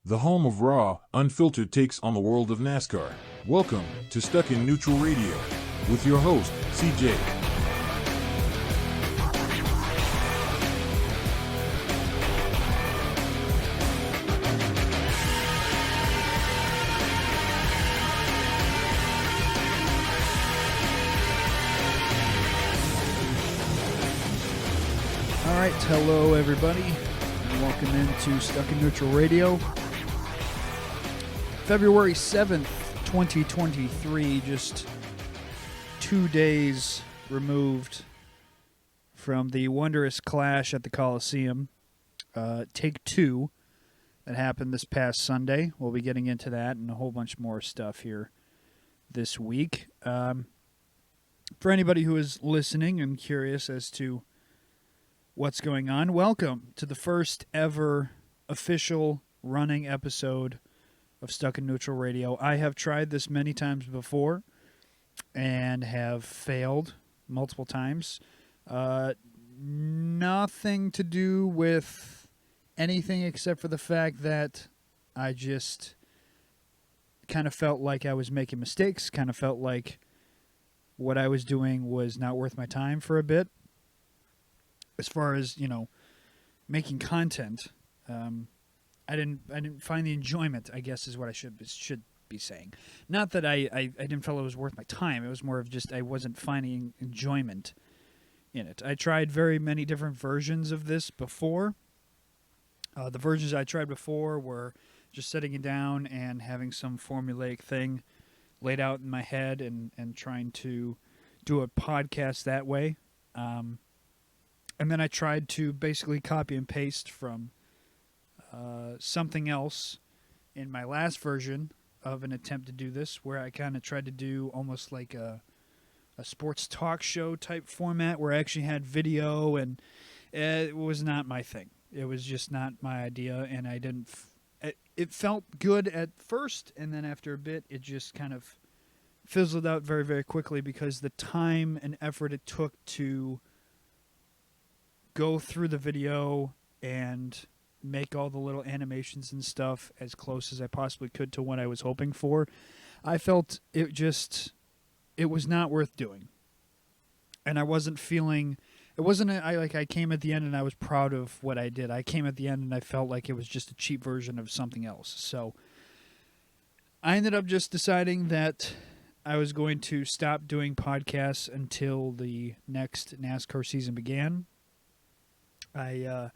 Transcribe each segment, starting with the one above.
the home of raw, unfiltered takes on the world of NASCAR. Welcome to Stuck in Neutral Radio with your host, CJ. All right, hello everybody, and welcome into Stuck in Neutral Radio. February 7th, 2023, just 2 days removed from the wondrous clash at the Coliseum, Take Two, that happened this past Sunday. We'll be getting into that and a whole bunch more stuff here this week. For anybody who is listening and curious as to what's going on, welcome to the first ever official running episode of Stuck in Neutral Radio. I have tried this many times before and have failed multiple times. Nothing to do with anything except for the fact that I just kind of felt like I was making mistakes, kind of felt like what I was doing was not worth my time for a bit. As far as, making content, I didn't find the enjoyment, I guess, is what I should be saying. Not that I didn't feel it was worth my time. It was more of just I wasn't finding enjoyment in it. I tried very many different versions of this before. The versions I tried before were just sitting it down and having some formulaic thing laid out in my head and trying to do a podcast that way. And then I tried to basically copy and paste from something else in my last version of an attempt to do this, where I kind of tried to do almost like a sports talk show type format where I actually had video, and it was not my thing. It was just not my idea, and I didn't. It felt good at first, and then after a bit, it just kind of fizzled out very, very quickly because the time and effort it took to go through the video and make all the little animations and stuff as close as I possibly could to what I was hoping for, I felt it was not worth doing. And I wasn't feeling, I came at the end and I was proud of what I did. I came at the end and I felt like it was just a cheap version of something else. So I ended up just deciding that I was going to stop doing podcasts until the next NASCAR season began. I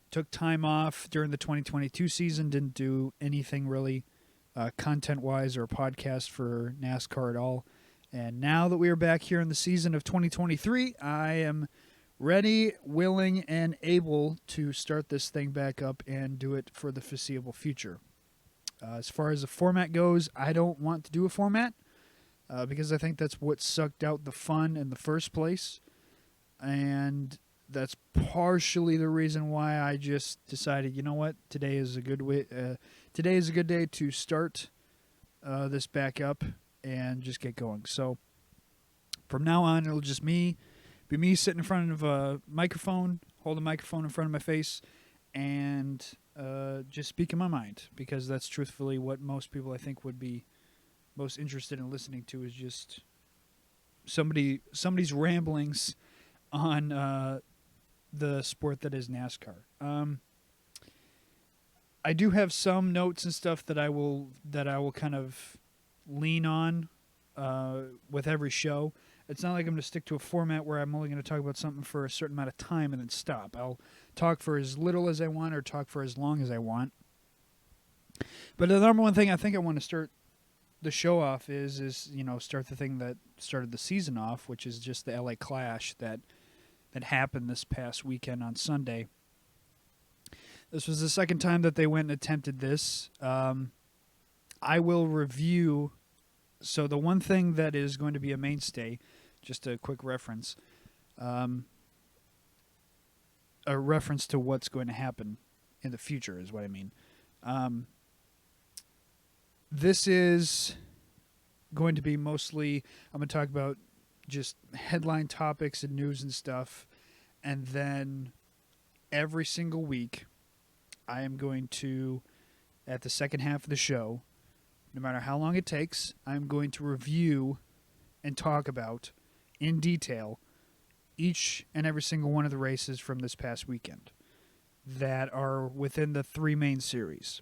took time off during the 2022 season, didn't do anything really content-wise or podcast for NASCAR at all. And now that we are back here in the season of 2023, I am ready, willing, and able to start this thing back up and do it for the foreseeable future. As far as the format goes, I don't want to do a format because I think that's what sucked out the fun in the first place. And that's partially the reason why I just decided, you know what, today is a good day to start this back up and just get going. So from now on, it'll just be me sitting in front of a microphone, hold a microphone in front of my face, and just speaking my mind, because that's truthfully what most people I think would be most interested in listening to, is just somebody's ramblings on the sport that is NASCAR. I do have some notes and stuff that I will kind of lean on with every show. It's not like I'm going to stick to a format where I'm only going to talk about something for a certain amount of time and then stop. I'll talk for as little as I want or talk for as long as I want. But the number one thing I think I want to start the show off is start the thing that started the season off, which is just the LA Clash that happened this past weekend on Sunday. This was the second time that they went and attempted this. I will review. So the one thing that is going to be a mainstay, just a quick reference, a reference to what's going to happen in the future is what I mean. This is going to be mostly, I'm going to talk about just headline topics and news and stuff, and then every single week I am going to at the second half of the show, no matter how long it takes, I'm going to review and talk about in detail each and every single one of the races from this past weekend that are within the three main series.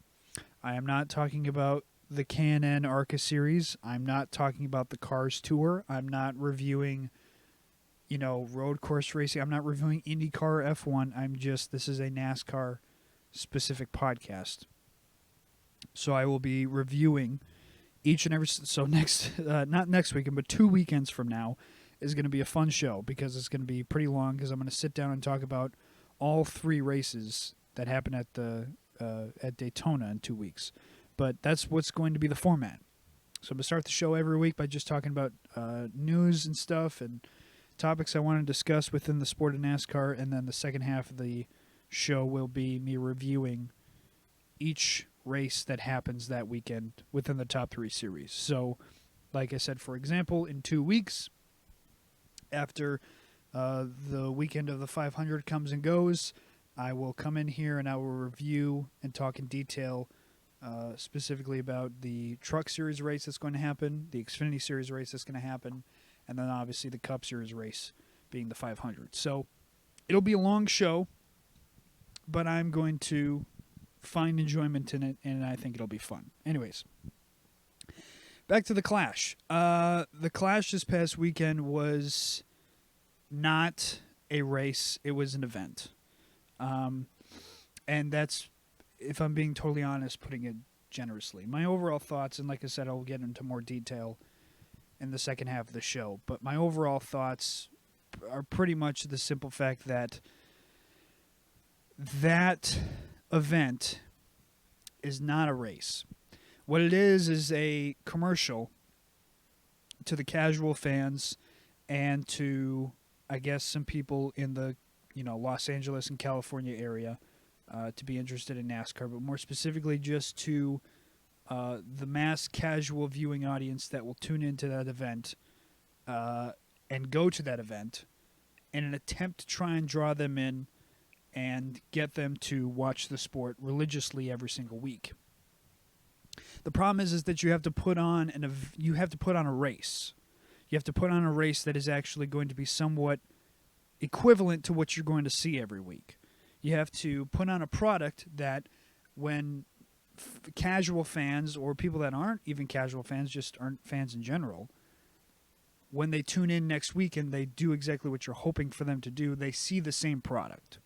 I am not talking about the K&N ARCA series. I'm not talking about the Cars Tour. I'm not reviewing, road course racing. I'm not reviewing IndyCar F1. This is a NASCAR specific podcast. So I will be reviewing each and every, so next, not next weekend, but 2 weekends from now is going to be a fun show because it's going to be pretty long because I'm going to sit down and talk about all three races that happen at Daytona in 2 weeks. But that's what's going to be the format. So I'm going to start the show every week by just talking about news and stuff and topics I want to discuss within the sport of NASCAR. And then the second half of the show will be me reviewing each race that happens that weekend within the top three series. So, like I said, for example, in 2 weeks, after the weekend of the 500 comes and goes, I will come in here and I will review and talk in detail specifically about the Truck Series race that's going to happen, the Xfinity Series race that's going to happen, and then obviously the Cup Series race being the 500. So it'll be a long show, but I'm going to find enjoyment in it, and I think it'll be fun. Anyways, back to the Clash. The Clash this past weekend was not a race. It was an event. And that's, if I'm being totally honest, putting it generously. My overall thoughts, and like I said, I'll get into more detail in the second half of the show, but my overall thoughts are pretty much the simple fact that that event is not a race. What it is a commercial to the casual fans and to, I guess, some people in the Los Angeles and California area to be interested in NASCAR, but more specifically just to the mass casual viewing audience that will tune into that event and go to that event in an attempt to try and draw them in and get them to watch the sport religiously every single week. The problem is that you have to put on a race. You have to put on a race that is actually going to be somewhat equivalent to what you're going to see every week. You have to put on a product that when casual fans or people that aren't even casual fans, just aren't fans in general, when they tune in next week and they do exactly what you're hoping for them to do, they see the same product.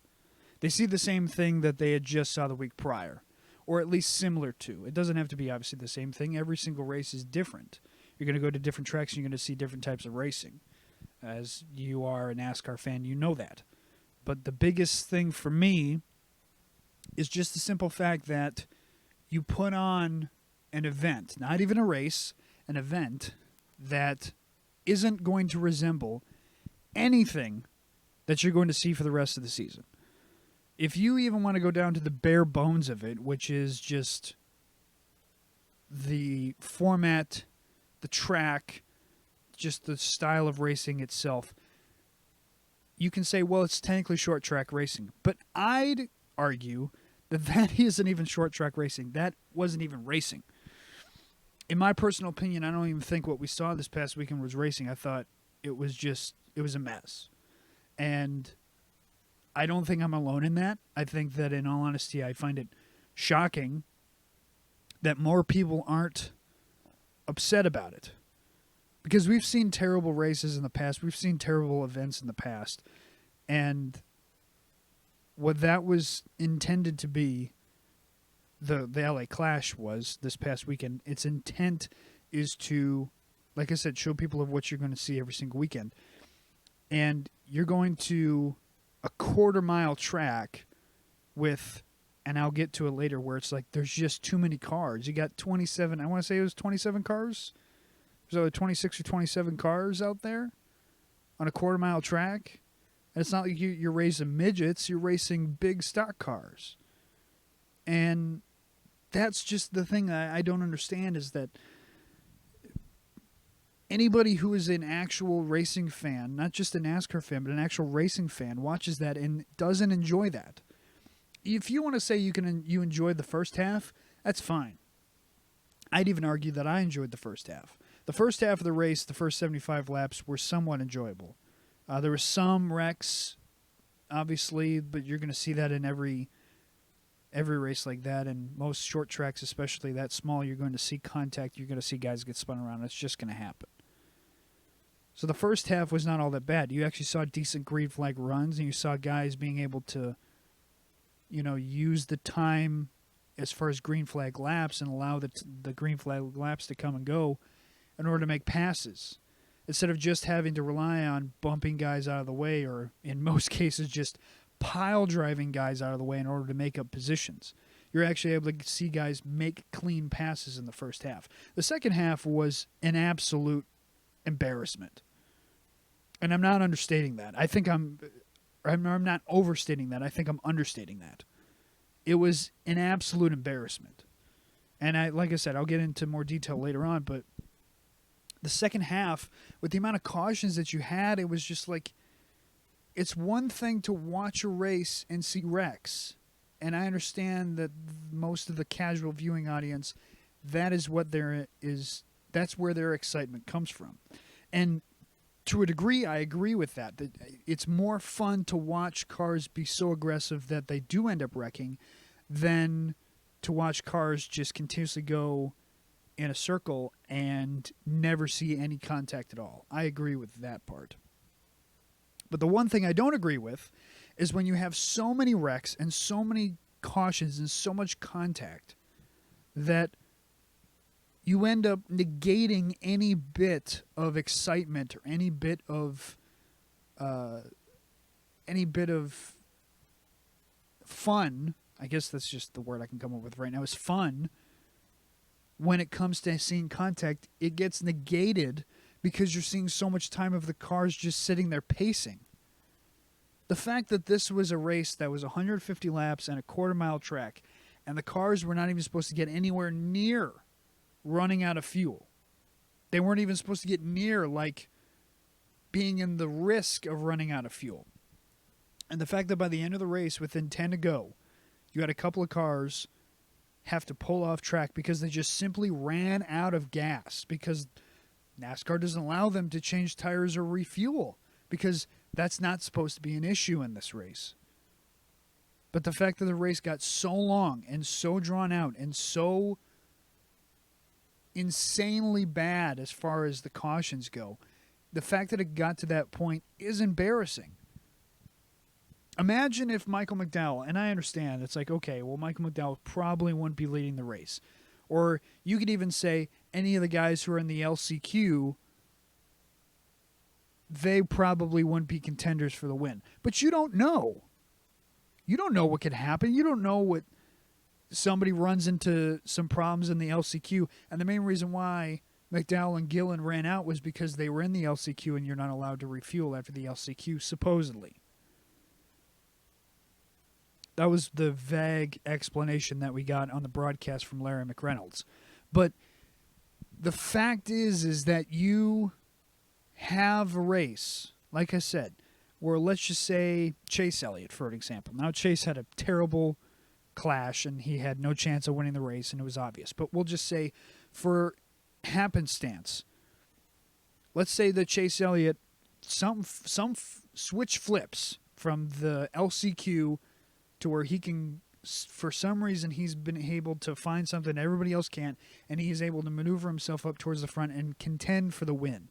They see the same thing that they had just saw the week prior, or at least similar to. It doesn't have to be obviously the same thing. Every single race is different. You're going to go to different tracks and you're going to see different types of racing. As you are a NASCAR fan, you know that. But the biggest thing for me is just the simple fact that you put on an event, not even a race, an event that isn't going to resemble anything that you're going to see for the rest of the season. If you even want to go down to the bare bones of it, which is just the format, the track, just the style of racing itself, you can say, well, it's technically short track racing. But I'd argue that isn't even short track racing. That wasn't even racing. In my personal opinion, I don't even think what we saw this past weekend was racing. I thought it was a mess. And I don't think I'm alone in that. I think that, in all honesty, I find it shocking that more people aren't upset about it. Because we've seen terrible races in the past. We've seen terrible events in the past. And what that was intended to be, the LA Clash was this past weekend, its intent is to, like I said, show people of what you're going to see every single weekend. And you're going to a quarter-mile track with, and I'll get to it later, where it's like there's just too many cars. You got 27, I want to say it was 27 cars? There's either 26 or 27 cars out there on a quarter-mile track. And it's not like you're racing midgets, you're racing big stock cars. And that's just the thing that I don't understand, is that anybody who is an actual racing fan, not just a NASCAR fan, but an actual racing fan, watches that and doesn't enjoy that. If you want to say you enjoyed the first half, That's fine. I'd even argue that I enjoyed the first half. The first half of the race, the first 75 laps, were somewhat enjoyable. There were some wrecks, obviously, but you're going to see that in every race like that, and most short tracks, especially that small, you're going to see contact. You're going to see guys get spun around. It's just going to happen. So the first half was not all that bad. You actually saw decent green flag runs, and you saw guys being able to, use the time as far as green flag laps and allow the green flag laps to come and go in order to make passes, instead of just having to rely on bumping guys out of the way, or in most cases just pile driving guys out of the way in order to make up positions. You're actually able to see guys make clean passes in the first half. The second half was an absolute embarrassment. And I'm not understating that. I'm not overstating that. I think I'm understating that. It was an absolute embarrassment. And like I said, I'll get into more detail later on, but the second half, with the amount of cautions that you had, it was just like, it's one thing to watch a race and see wrecks. And I understand that most of the casual viewing audience, that's where their excitement comes from. And to a degree, I agree with that it's more fun to watch cars be so aggressive that they do end up wrecking than to watch cars just continuously go in a circle and never see any contact at all. I agree with that part. But the one thing I don't agree with is when you have so many wrecks and so many cautions and so much contact that you end up negating any bit of excitement or any bit of fun. I guess that's just the word I can come up with right now, is fun. When it comes to seeing contact, it gets negated because you're seeing so much time of the cars just sitting there pacing. The fact that this was a race that was 150 laps and a quarter-mile track, and the cars were not even supposed to get anywhere near running out of fuel. They weren't even supposed to get near, like, being in the risk of running out of fuel. And the fact that by the end of the race, within 10 to go, you had a couple of cars have to pull off track because they just simply ran out of gas, because NASCAR doesn't allow them to change tires or refuel, because that's not supposed to be an issue in this race. But the fact that the race got so long and so drawn out and so insanely bad as far as the cautions go, the fact that it got to that point is embarrassing. Imagine if Michael McDowell, and I understand, it's like, okay, well, Michael McDowell probably wouldn't be leading the race. Or you could even say any of the guys who are in the LCQ, they probably wouldn't be contenders for the win. But you don't know. You don't know what could happen. You don't know what somebody runs into some problems in the LCQ. And the main reason why McDowell and Gilliand ran out was because they were in the LCQ and you're not allowed to refuel after the LCQ, supposedly. That was the vague explanation that we got on the broadcast from Larry McReynolds. But the fact is that you have a race, like I said, where let's just say Chase Elliott, for an example. Now, Chase had a terrible clash, and he had no chance of winning the race, and it was obvious. But we'll just say, for happenstance, let's say that Chase Elliott, some switch flips from the LCQ to where he can, for some reason, he's been able to find something everybody else can't, and he's able to maneuver himself up towards the front and contend for the win.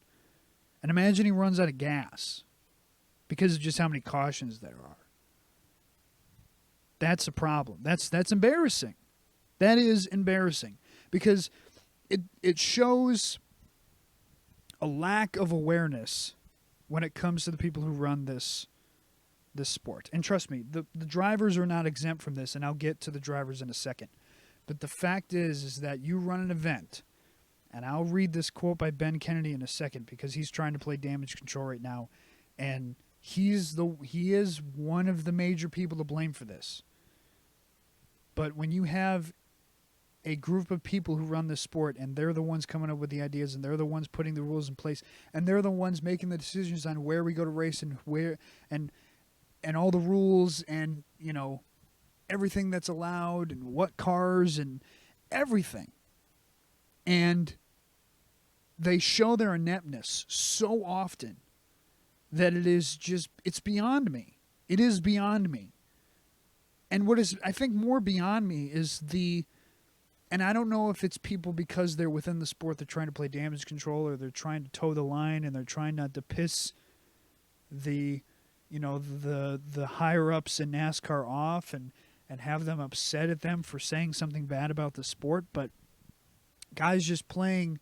And imagine he runs out of gas because of just how many cautions there are. That's a problem. That's embarrassing. That is embarrassing because it shows a lack of awareness when it comes to the people who run this sport. And trust me, the drivers are not exempt from this, and I'll get to the drivers in a second. But the fact is that you run an event, and I'll read this quote by Ben Kennedy in a second because he's trying to play damage control right now, and he is one of the major people to blame for this. But when you have a group of people who run this sport, and they're the ones coming up with the ideas, and they're the ones putting the rules in place, and they're the ones making the decisions on where we go to race and where and all the rules and, everything that's allowed and what cars and everything. And they show their ineptness so often that it's beyond me. It is beyond me. And what is, I think, more beyond me is and I don't know if it's people because they're within the sport, they're trying to play damage control, or they're trying to toe the line, and they're trying not to piss the higher ups in NASCAR off and have them upset at them for saying something bad about the sport. But guys just playing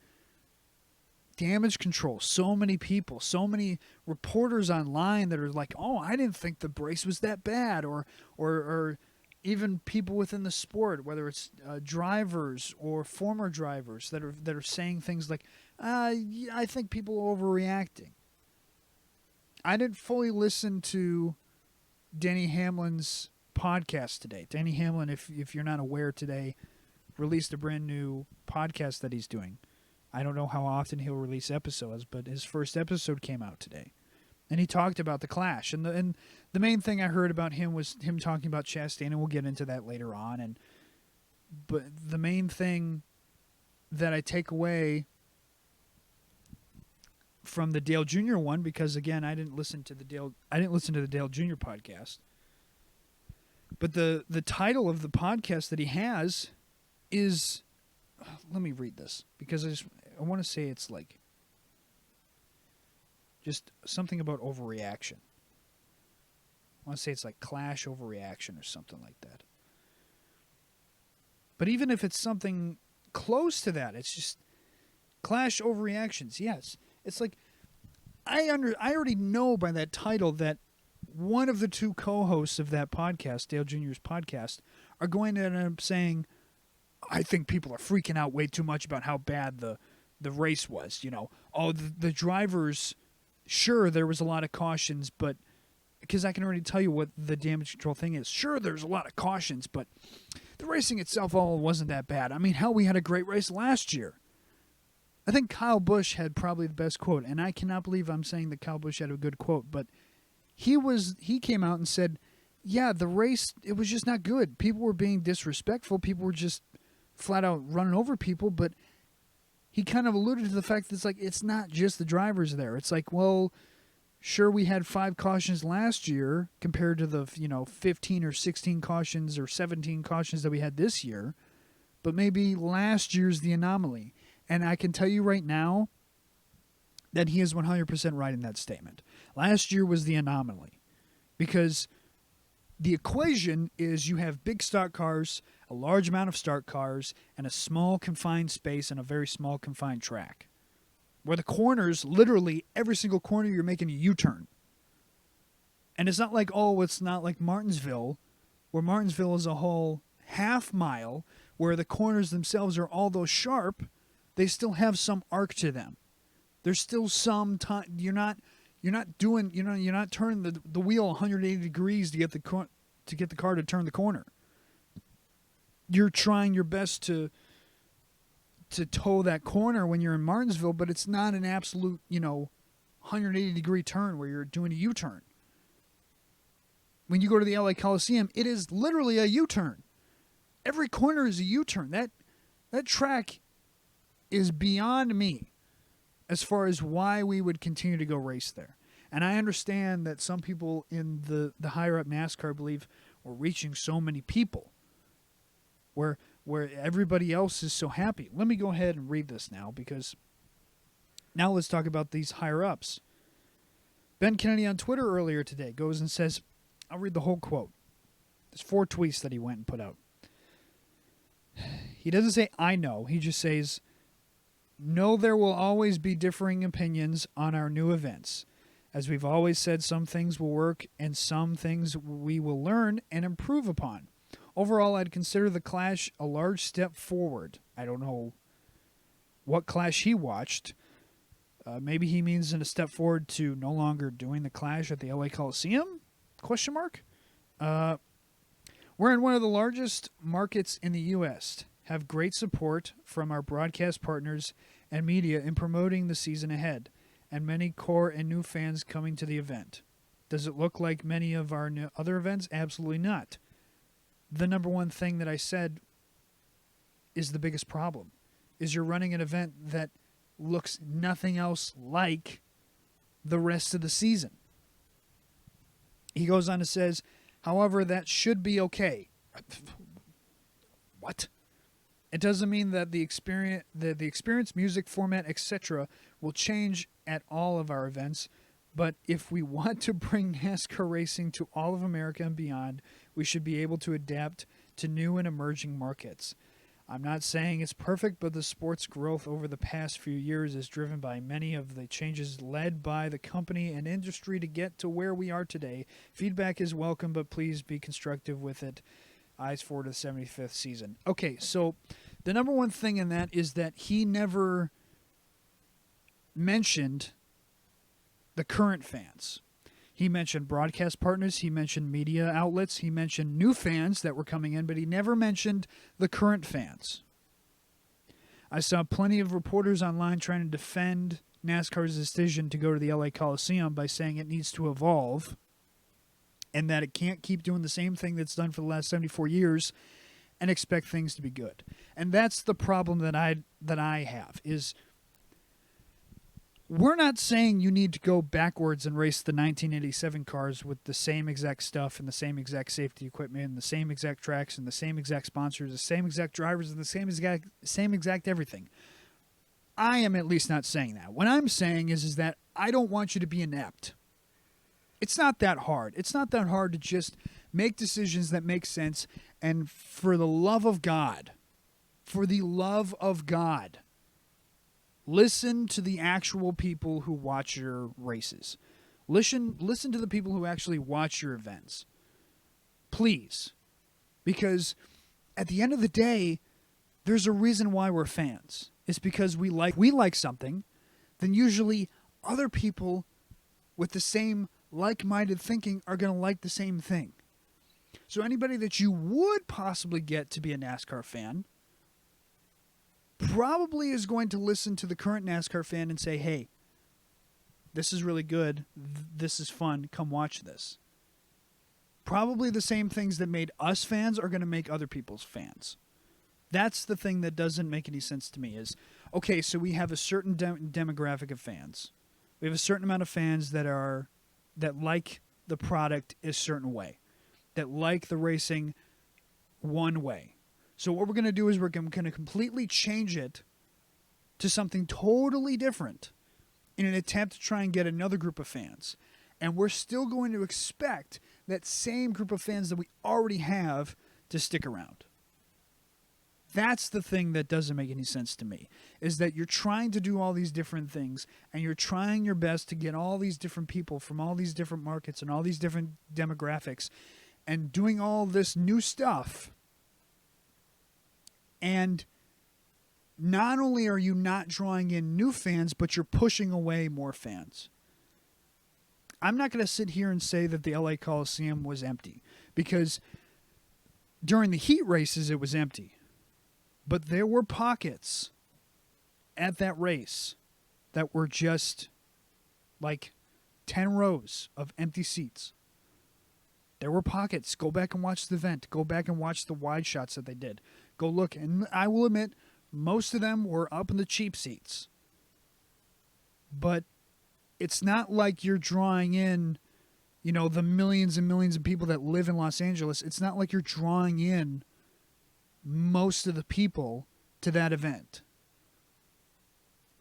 damage control, so many people, so many reporters online that are like, oh, I didn't think the race was that bad, or even people within the sport, whether it's drivers or former drivers that are saying things like, I think people are overreacting. I didn't fully listen to Denny Hamlin's podcast today. Denny Hamlin, if you're not aware today, released a brand new podcast that he's doing. I don't know how often he'll release episodes, but his first episode came out today. And he talked about the Clash. And the main thing I heard about him was him talking about Chastain, and we'll get into that later on. But the main thing that I take away from the Dale Jr. one, because again, I didn't listen to the Dale Jr. podcast. But the title of the podcast that he has is, let me read this, because I want to say it's like just something about overreaction. I want to say it's like Clash overreaction or something like that. But even if it's something close to that, it's just Clash overreactions. Yes. It's like I already know by that title that one of the two co-hosts of that podcast, Dale Jr.'s podcast, are going to end up saying, I think people are freaking out way too much about how bad the race was. Oh, the drivers, sure, there was a lot of cautions, but because I can already tell you what the damage control thing is. Sure, there's a lot of cautions, but the racing itself all wasn't that bad. I mean, hell, we had a great race last year. I think Kyle Busch had probably the best quote, and I cannot believe I'm saying that Kyle Busch had a good quote, but he came out and said, yeah, the race, it was just not good. People were being disrespectful. People were just flat out running over people, but he kind of alluded to the fact that it's not just the drivers there. It's like, well, sure, we had 5 cautions last year compared to the 15 or 16 cautions or 17 cautions that we had this year, but maybe last year's the anomaly. And I can tell you right now that he is 100% right in that statement. Last year was the anomaly because the equation is you have big stock cars, a large amount of stock cars, and a small confined space and a very small confined track. Where the corners, literally every single corner you're making a U-turn. And it's not like Martinsville, where Martinsville is a whole half mile, where the corners themselves are all those sharp, they still have some arc to them. There's still some time. You're not turning the wheel 180 degrees to get the car to turn the corner. You're trying your best to toe that corner when you're in Martinsville, but it's not an absolute 180 degree turn where you're doing a U-turn. When you go to the LA Coliseum, it is literally a U-turn. Every corner is a U-turn. That track is beyond me as far as why we would continue to go race there. And I understand that some people in the higher up NASCAR believe we're reaching so many people where everybody else is so happy. Let me go ahead and read this now, because now let's talk about these higher ups. Ben Kennedy on Twitter earlier today goes and says, I'll read the whole quote. There's 4 tweets that he went and put out. He doesn't say, I know. He just says, no, there will always be differing opinions on our new events. As we've always said, some things will work and some things we will learn and improve upon. Overall, I'd consider the Clash a large step forward. I don't know what Clash he watched. Maybe he means in a step forward to no longer doing the Clash at the LA Coliseum? ? We're in one of the largest markets in the U.S., have great support from our broadcast partners and media in promoting the season ahead, and many core and new fans coming to the event. Does it look like many of our other events? Absolutely not. The number one thing that I said is the biggest problem, is you're running an event that looks nothing else like the rest of the season. He goes on and says, however, that should be okay. What? It doesn't mean that the experience, music, format, etc. will change at all of our events, but if we want to bring NASCAR racing to all of America and beyond, we should be able to adapt to new and emerging markets. I'm not saying it's perfect, but the sport's growth over the past few years is driven by many of the changes led by the company and industry to get to where we are today. Feedback is welcome, but please be constructive with it. Eyes forward to the 75th season. Okay, so the number one thing in that is that he never mentioned the current fans. He mentioned broadcast partners, he mentioned media outlets, he mentioned new fans that were coming in, but he never mentioned the current fans. I saw plenty of reporters online trying to defend NASCAR's decision to go to the LA Coliseum by saying it needs to evolve and that it can't keep doing the same thing that's done for the last 74 years and expect things to be good. And that's the problem that I have is we're not saying you need to go backwards and race the 1987 cars with the same exact stuff and the same exact safety equipment and the same exact tracks and the same exact sponsors, the same exact drivers and the same exact everything. I am at least not saying that. What I'm saying is that I don't want you to be inept. It's not that hard. It's not that hard to just make decisions that make sense, and for the love of God, listen to the actual people who watch your races. Listen to the people who actually watch your events. Please. Because at the end of the day, there's a reason why we're fans. It's because we like something, then usually other people with the same like-minded thinking are going to like the same thing. So anybody that you would possibly get to be a NASCAR fan probably is going to listen to the current NASCAR fan and say, hey, this is really good. This is fun. Come watch this. Probably the same things that made us fans are going to make other people's fans. That's the thing that doesn't make any sense to me is, okay, so we have a certain demographic of fans. We have a certain amount of fans that like the product a certain way, that like the racing one way. So what we're going to do is we're going to completely change it to something totally different in an attempt to try and get another group of fans. And we're still going to expect that same group of fans that we already have to stick around. That's the thing that doesn't make any sense to me, is that you're trying to do all these different things and you're trying your best to get all these different people from all these different markets and all these different demographics and doing all this new stuff. And not only are you not drawing in new fans, but you're pushing away more fans. I'm not going to sit here and say that the LA Coliseum was empty, because during the heat races it was empty. But there were pockets at that race that were just like 10 rows of empty seats. There were pockets. Go back and watch the event. Go back and watch the wide shots that they did. Go look. And I will admit, most of them were up in the cheap seats. But it's not like you're drawing in, the millions and millions of people that live in Los Angeles. It's not like you're drawing in most of the people to that event.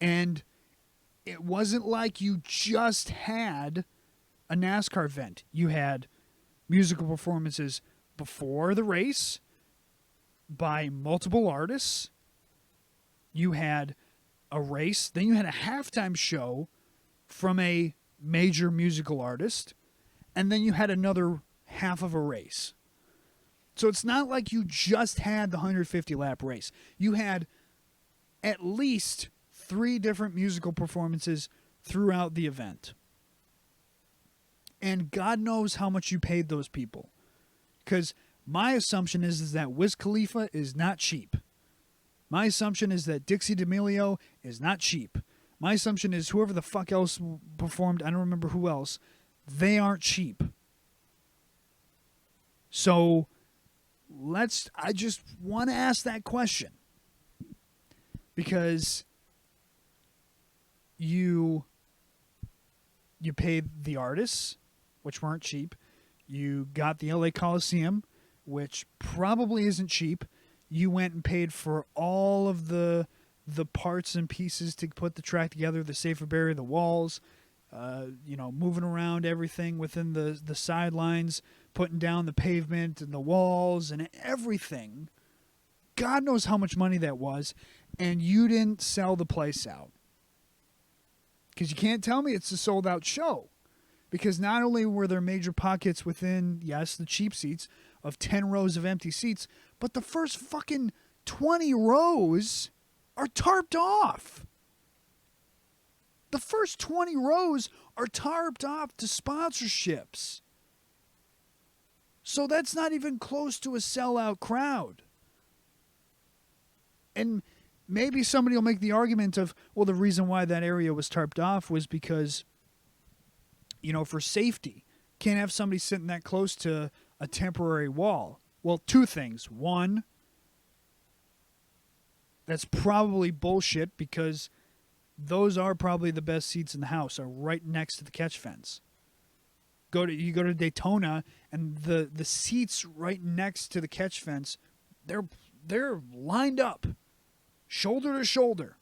And it wasn't like you just had a NASCAR event. You had musical performances before the race by multiple artists. You had a race, then you had a halftime show from a major musical artist, and then you had another half of a race. So it's not like you just had the 150-lap race. You had at least 3 different musical performances throughout the event. And God knows how much you paid those people. Because my assumption is that Wiz Khalifa is not cheap. My assumption is that Dixie D'Amelio is not cheap. My assumption is whoever the fuck else performed, I don't remember who else, they aren't cheap. So I just want to ask that question. because you paid the artists, which weren't cheap. You got the LA Coliseum, which probably isn't cheap. You went and paid for all of the parts and pieces to put the track together, the safer barrier, the walls, moving around everything within the sidelines, putting down the pavement and the walls and everything. God knows how much money that was, and you didn't sell the place out. Because you can't tell me it's a sold-out show. Because not only were there major pockets within, yes, the cheap seats of 10 rows of empty seats, but the first fucking 20 rows are tarped off. The first 20 rows are tarped off to sponsorships. So that's not even close to a sellout crowd. And maybe somebody will make the argument of, well, the reason why that area was tarped off was because, for safety. Can't have somebody sitting that close to a temporary wall. Well, two things. One, that's probably bullshit because those are probably the best seats in the house, are right next to the catch fence. You go to Daytona, and the seats right next to the catch fence, they're lined up, shoulder to shoulder.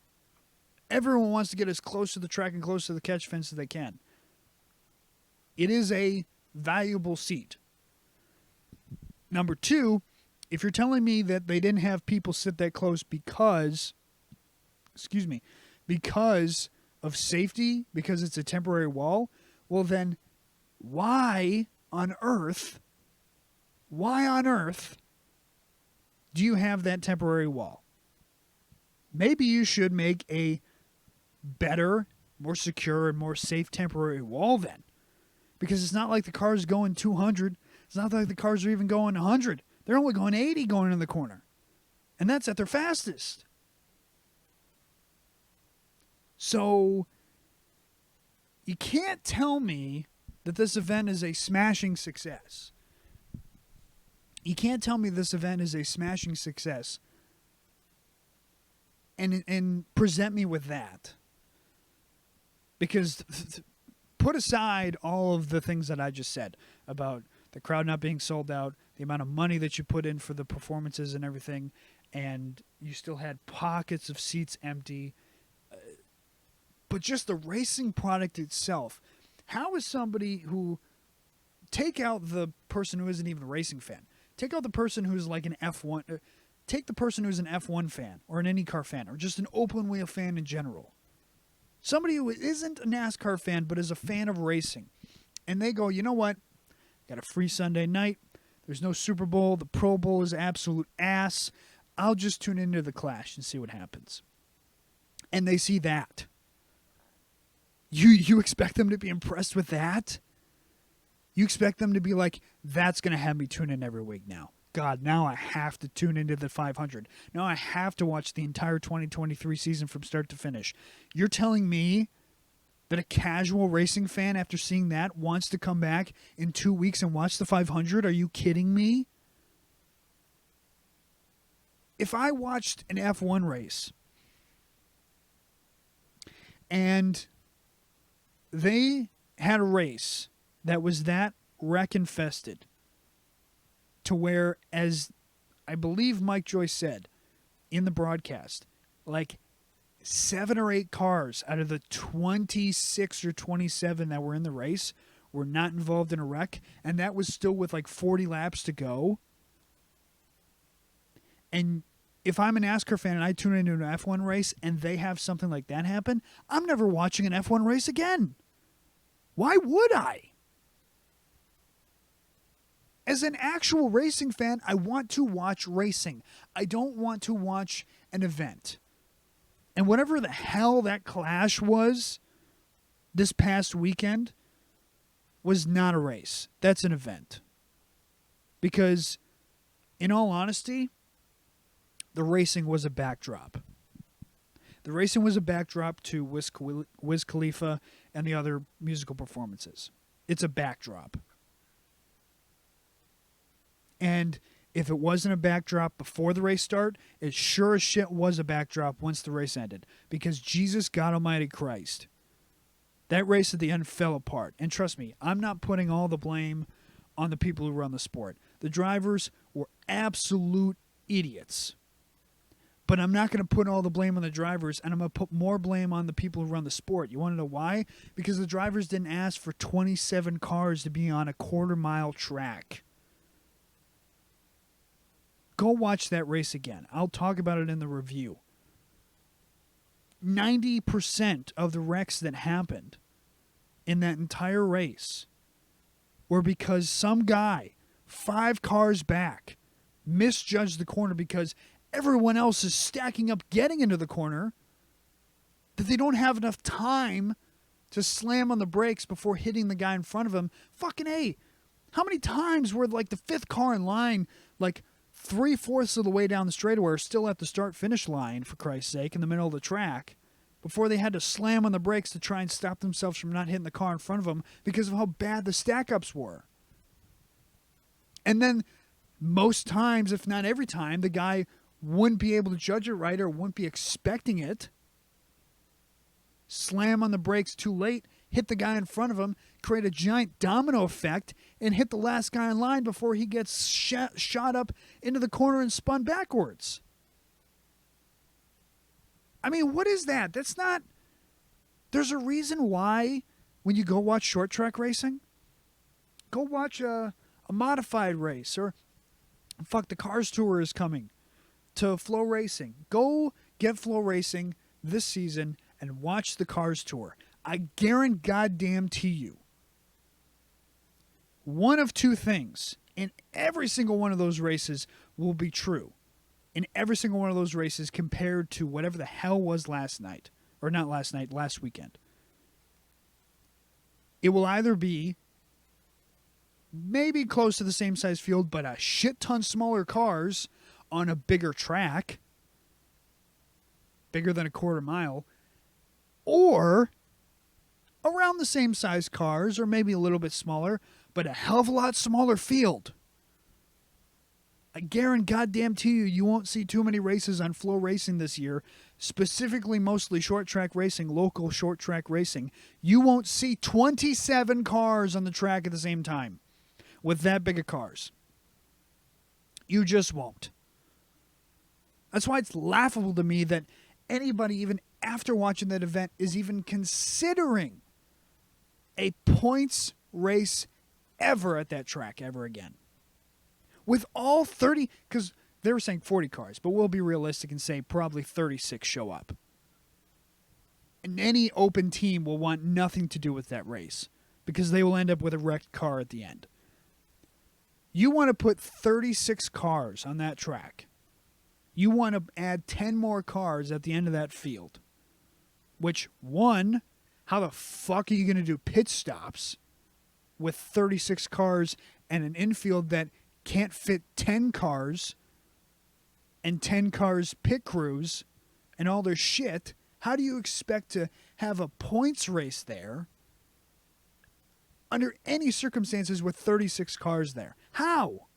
Everyone wants to get as close to the track and close to the catch fence as they can. It is a valuable seat. Number two, if you're telling me that they didn't have people sit that close because of safety, because it's a temporary wall, well then why on earth do you have that temporary wall? Maybe you should make a better, more secure, and more safe temporary wall then. Because it's not like the car's going 200. It's not like the cars are even going 100. They're only going 80 going in the corner. And that's at their fastest. So you can't tell me that this event is a smashing success. You can't tell me this event is a smashing success and present me with that. Because put aside all of the things that I just said about the crowd not being sold out, the amount of money that you put in for the performances and everything, and you still had pockets of seats empty. But just the racing product itself, how is somebody who, take out the person who isn't even a racing fan, take out the person who's like an F1, take the person who's an F1 fan or an IndyCar fan or just an open wheel fan in general. Somebody who isn't a NASCAR fan but is a fan of racing. And they go, you know what? Got a free Sunday night. There's no Super Bowl. The Pro Bowl is absolute ass. I'll just tune into the Clash and see what happens. And they see that. You expect them to be impressed with that? You expect them to be like, that's going to have me tune in every week now. God, now I have to tune into the 500. Now I have to watch the entire 2023 season from start to finish. You're telling me that a casual racing fan, after seeing that, wants to come back in 2 weeks and watch the 500? Are you kidding me? If I watched an F1 race and they had a race that was that wreck-infested, to where, as I believe Mike Joyce said in the broadcast, like 7 or 8 cars out of the 26 or 27 that were in the race were not involved in a wreck, and that was still with like 40 laps to go. And if I'm a NASCAR fan and I tune into an F1 race and they have something like that happen, I'm never watching an F1 race again. Why would I? As an actual racing fan, I want to watch racing. I don't want to watch an event. And whatever the hell that clash was this past weekend was not a race. That's an event. Because, in all honesty, the racing was a backdrop. The racing was a backdrop to Wiz Khalifa and the other musical performances. It's a backdrop. And If it wasn't a backdrop before the race start, it sure as shit was a backdrop once the race ended. Because Jesus God Almighty Christ, that race at the end fell apart. And trust me, I'm not putting all the blame on the people who run the sport. The drivers were absolute idiots. But I'm not going to put all the blame on the drivers, and I'm going to put more blame on the people who run the sport. You want to know why? Because the drivers didn't ask for 27 cars to be on a quarter-mile track. Go watch that race again. I'll talk about it in the review. 90% of the wrecks that happened in that entire race were because some guy, 5 cars back, misjudged the corner because everyone else is stacking up getting into the corner, that they don't have enough time to slam on the brakes before hitting the guy in front of him. Fucking A. How many times were like the 5th car in line, like 3/4 of the way down the straightaway, or still at the start-finish line, for Christ's sake, in the middle of the track, before they had to slam on the brakes to try and stop themselves from not hitting the car in front of them because of how bad the stack-ups were. And then most times, if not every time, the guy wouldn't be able to judge it right or wouldn't be expecting it. Slam on the brakes too late, hit the guy in front of him, create a giant domino effect, and hit the last guy in line before he gets shot up into the corner and spun backwards. I mean, what is that? That's not... There's a reason why when you go watch short track racing, go watch a modified race, or fuck, the Cars Tour is coming to Flow Racing. Go get Flow Racing this season and watch the Cars Tour. I guarantee you, one of two things in every single one of those races will be true. In every single one of those races compared to whatever the hell was last night. Or not last night, last weekend. It will either be maybe close to the same size field, but a shit ton smaller cars on a bigger track, bigger than a quarter mile, or around the same size cars, or maybe a little bit smaller, but a hell of a lot smaller field. I guarantee you won't see too many races on Flow Racing this year, specifically mostly short track racing, local short track racing. You won't see 27 cars on the track at the same time with that big of cars. You just won't. That's why it's laughable to me that anybody, even after watching that event, is even considering a points race ever at that track ever again. With all 30, because they were saying 40 cars, but we'll be realistic and say probably 36 show up. And any open team will want nothing to do with that race because they will end up with a wrecked car at the end. You want to put 36 cars on that track. You want to add 10 more cars at the end of that field. Which, one, how the fuck are you going to do pit stops with 36 cars and an infield that can't fit 10 cars and 10 cars pit crews and all their shit? How do you expect to have a points race there under any circumstances with 36 cars there? How?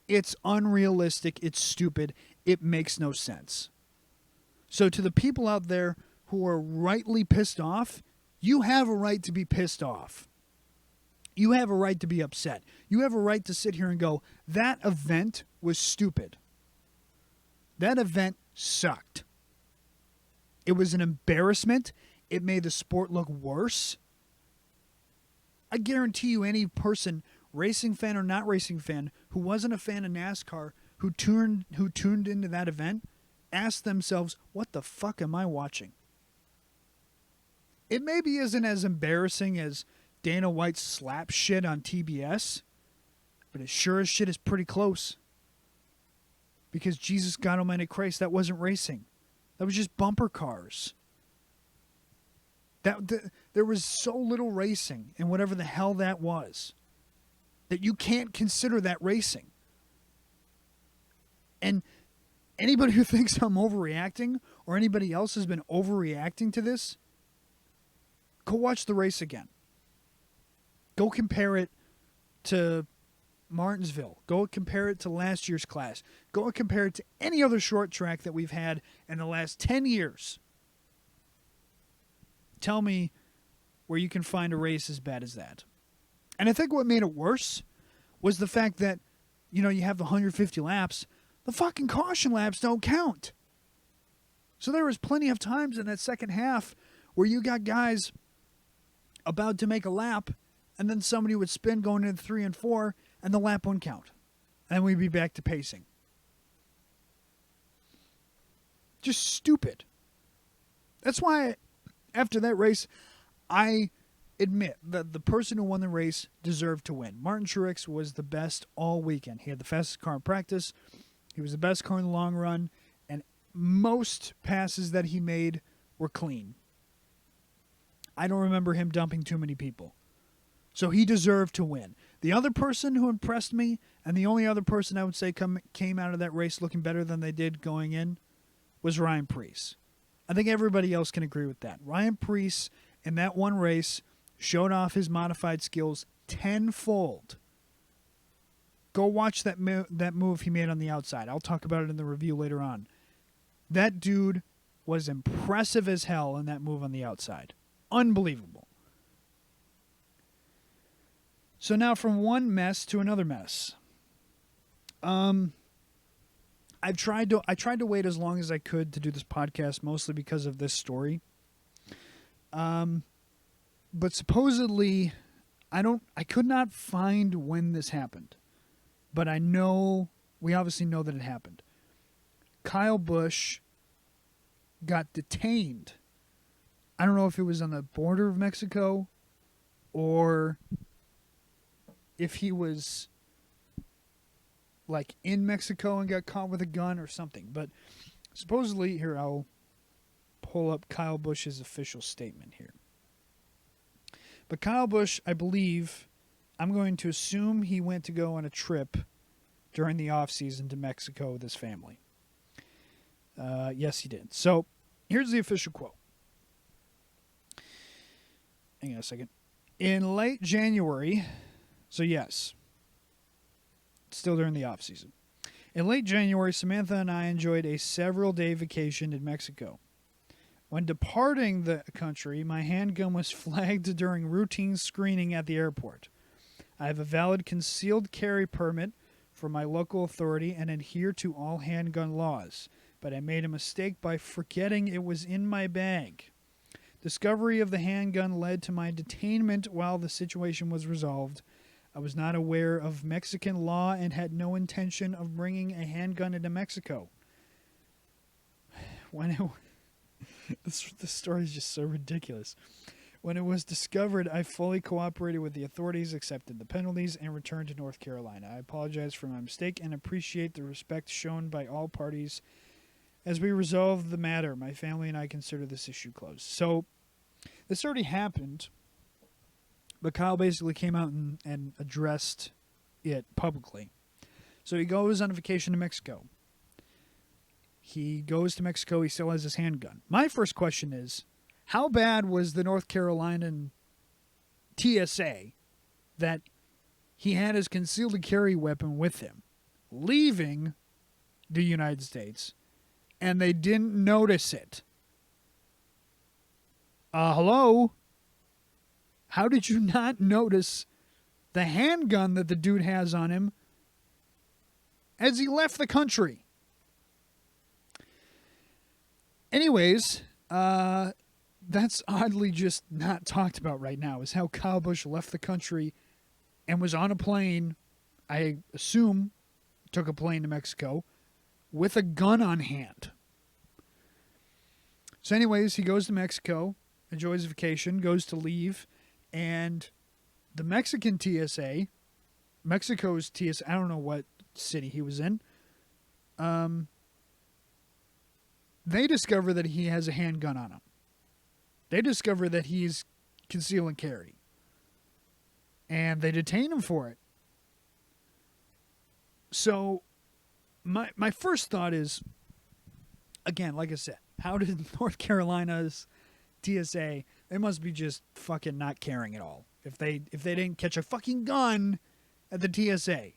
It's unrealistic. It's stupid. It makes no sense. So to the people out there who are rightly pissed off, you have a right to be pissed off. You have a right to be upset. You have a right to sit here and go, that event was stupid. That event sucked. It was an embarrassment. It made the sport look worse. I guarantee you any person, racing fan or not racing fan, who wasn't a fan of NASCAR, who tuned into that event, asked themselves, what the fuck am I watching? It maybe isn't as embarrassing as Dana White's slap shit on TBS, but it sure as shit is pretty close. Because Jesus God Almighty Christ, that wasn't racing. That was just bumper cars. There was so little racing in whatever the hell that was that you can't consider that racing. And anybody who thinks I'm overreacting or anybody else has been overreacting to this, go watch the race again. Go compare it to Martinsville. Go compare it to last year's class. Go and compare it to any other short track that we've had in the last 10 years. Tell me where you can find a race as bad as that. And I think what made it worse was the fact that, you have the 150 laps. The fucking caution laps don't count. So there was plenty of times in that second half where you got guys about to make a lap, and then somebody would spin going into 3 and 4, and the lap wouldn't count. And we'd be back to pacing. Just stupid. That's why, after that race, I admit that the person who won the race deserved to win. Martin Truex was the best all weekend. He had the fastest car in practice. He was the best car in the long run. And most passes that he made were clean. I don't remember him dumping too many people. So he deserved to win. The other person who impressed me, and the only other person I would say came out of that race looking better than they did going in, was Ryan Preece. I think everybody else can agree with that. Ryan Preece, in that one race, showed off his modified skills tenfold. Go watch that move he made on the outside. I'll talk about it in the review later on. That dude was impressive as hell in that move on the outside. Unbelievable. So now from one mess to another mess. I tried to wait as long as I could to do this podcast, mostly because of this story. But supposedly, I could not find when this happened. But we obviously know that it happened. Kyle Busch got detained. I don't know if it was on the border of Mexico or if he was like in Mexico and got caught with a gun or something. But supposedly, here, I'll pull up Kyle Busch's official statement here. But Kyle Busch, I believe, I'm going to assume he went to go on a trip during the off-season to Mexico with his family. Yes, he did. So here's the official quote. Hang on a second. In late January, so yes, still during the off-season. In late January, Samantha and I enjoyed a several-day vacation in Mexico. When departing the country, my handgun was flagged during routine screening at the airport. I have a valid concealed carry permit from my local authority and adhere to all handgun laws, but I made a mistake by forgetting it was in my bag. Discovery of the handgun led to my detainment while the situation was resolved. I was not aware of Mexican law and had no intention of bringing a handgun into Mexico. This story is just so ridiculous. When it was discovered, I fully cooperated with the authorities, accepted the penalties, and returned to North Carolina. I apologize for my mistake and appreciate the respect shown by all parties. As we resolve the matter, my family and I consider this issue closed. So, this already happened, but Kyle basically came out and addressed it publicly. So he goes on a vacation to Mexico. He goes to Mexico, he still has his handgun. My first question is, how bad was the North Carolinian TSA that he had his concealed carry weapon with him, leaving the United States, and they didn't notice it? Hello? How did you not notice the handgun that the dude has on him as he left the country? Anyways, that's oddly just not talked about right now, is how Kyle Busch left the country and was on a plane, I assume took a plane to Mexico, with a gun on hand. So anyways, he goes to Mexico, enjoys vacation, goes to leave, and the Mexican TSA, Mexico's TSA, I don't know what city he was in, they discover that he has a handgun on him. They discover that he's conceal and carry. And they detain him for it. So, my first thought is, again, like I said, how did North Carolina's TSA, they must be just fucking not caring at all. If they didn't catch a fucking gun at the TSA.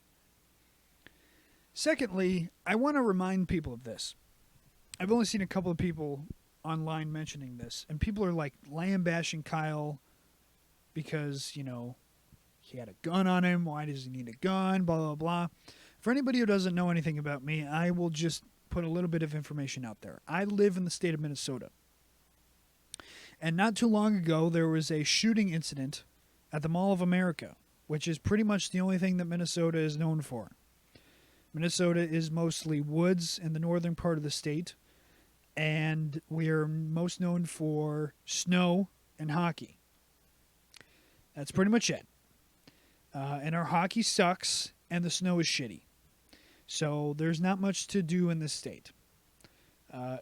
Secondly, I want to remind people of this. I've only seen a couple of people online mentioning this, and people are like lambashing Kyle because, he had a gun on him. Why does he need a gun? Blah, blah, blah. For anybody who doesn't know anything about me, I will just put a little bit of information out there. I live in the state of Minnesota. And not too long ago, there was a shooting incident at the Mall of America, which is pretty much the only thing that Minnesota is known for. Minnesota is mostly woods in the northern part of the state, and we are most known for snow and hockey. That's pretty much it. And our hockey sucks, and the snow is shitty. So there's not much to do in this state.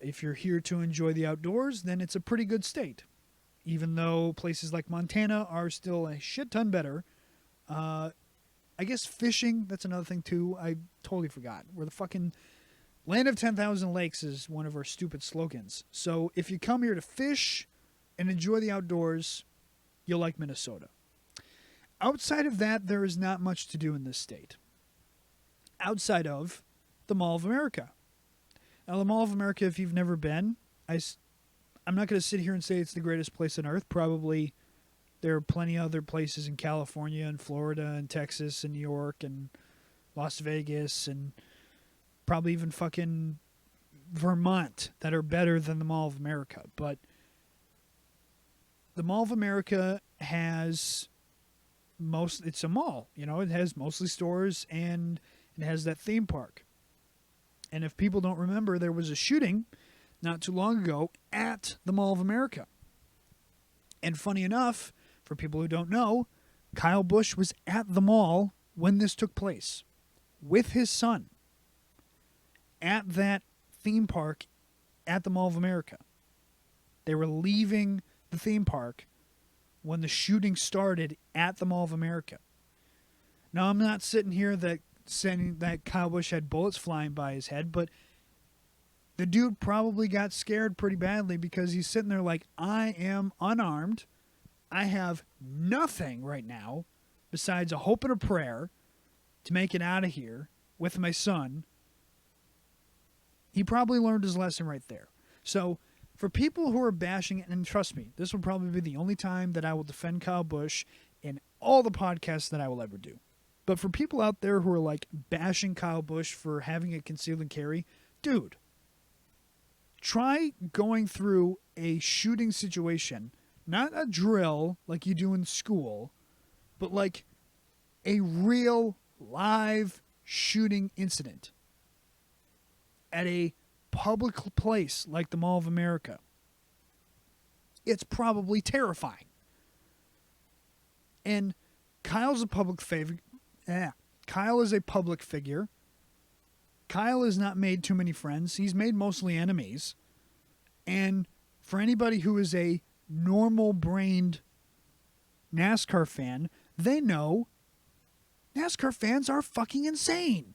If you're here to enjoy the outdoors, then it's a pretty good state. Even though places like Montana are still a shit ton better. I guess fishing, that's another thing too. I totally forgot. We're the fucking land of 10,000 lakes is one of our stupid slogans. So if you come here to fish and enjoy the outdoors, you'll like Minnesota. Outside of that, there is not much to do in this state. Outside of the Mall of America. Now, the Mall of America, if you've never been, I'm not going to sit here and say it's the greatest place on earth. Probably there are plenty of other places in California and Florida and Texas and New York and Las Vegas and probably even fucking Vermont that are better than the Mall of America. But the Mall of America has it's a mall, it has mostly stores and it has that theme park. And if people don't remember, there was a shooting not too long ago at the Mall of America. And funny enough, for people who don't know, Kyle Busch was at the mall when this took place with his son at that theme park at the Mall of America. They were leaving the theme park when the shooting started at the Mall of America. Now, I'm not sitting here saying that Kyle Busch had bullets flying by his head, but the dude probably got scared pretty badly because he's sitting there like, I am unarmed. I have nothing right now besides a hope and a prayer to make it out of here with my son. He probably learned his lesson right there. So for people who are bashing it, and trust me, this will probably be the only time that I will defend Kyle Busch in all the podcasts that I will ever do. But for people out there who are like bashing Kyle Busch for having a concealed and carry, dude, try going through a shooting situation, not a drill like you do in school, but like a real live shooting incident at a public place like the Mall of America. It's probably terrifying. And Kyle's a public figure. Kyle is a public figure. Kyle has not made too many friends. He's made mostly enemies. And for anybody who is a normal-brained NASCAR fan, they know NASCAR fans are fucking insane.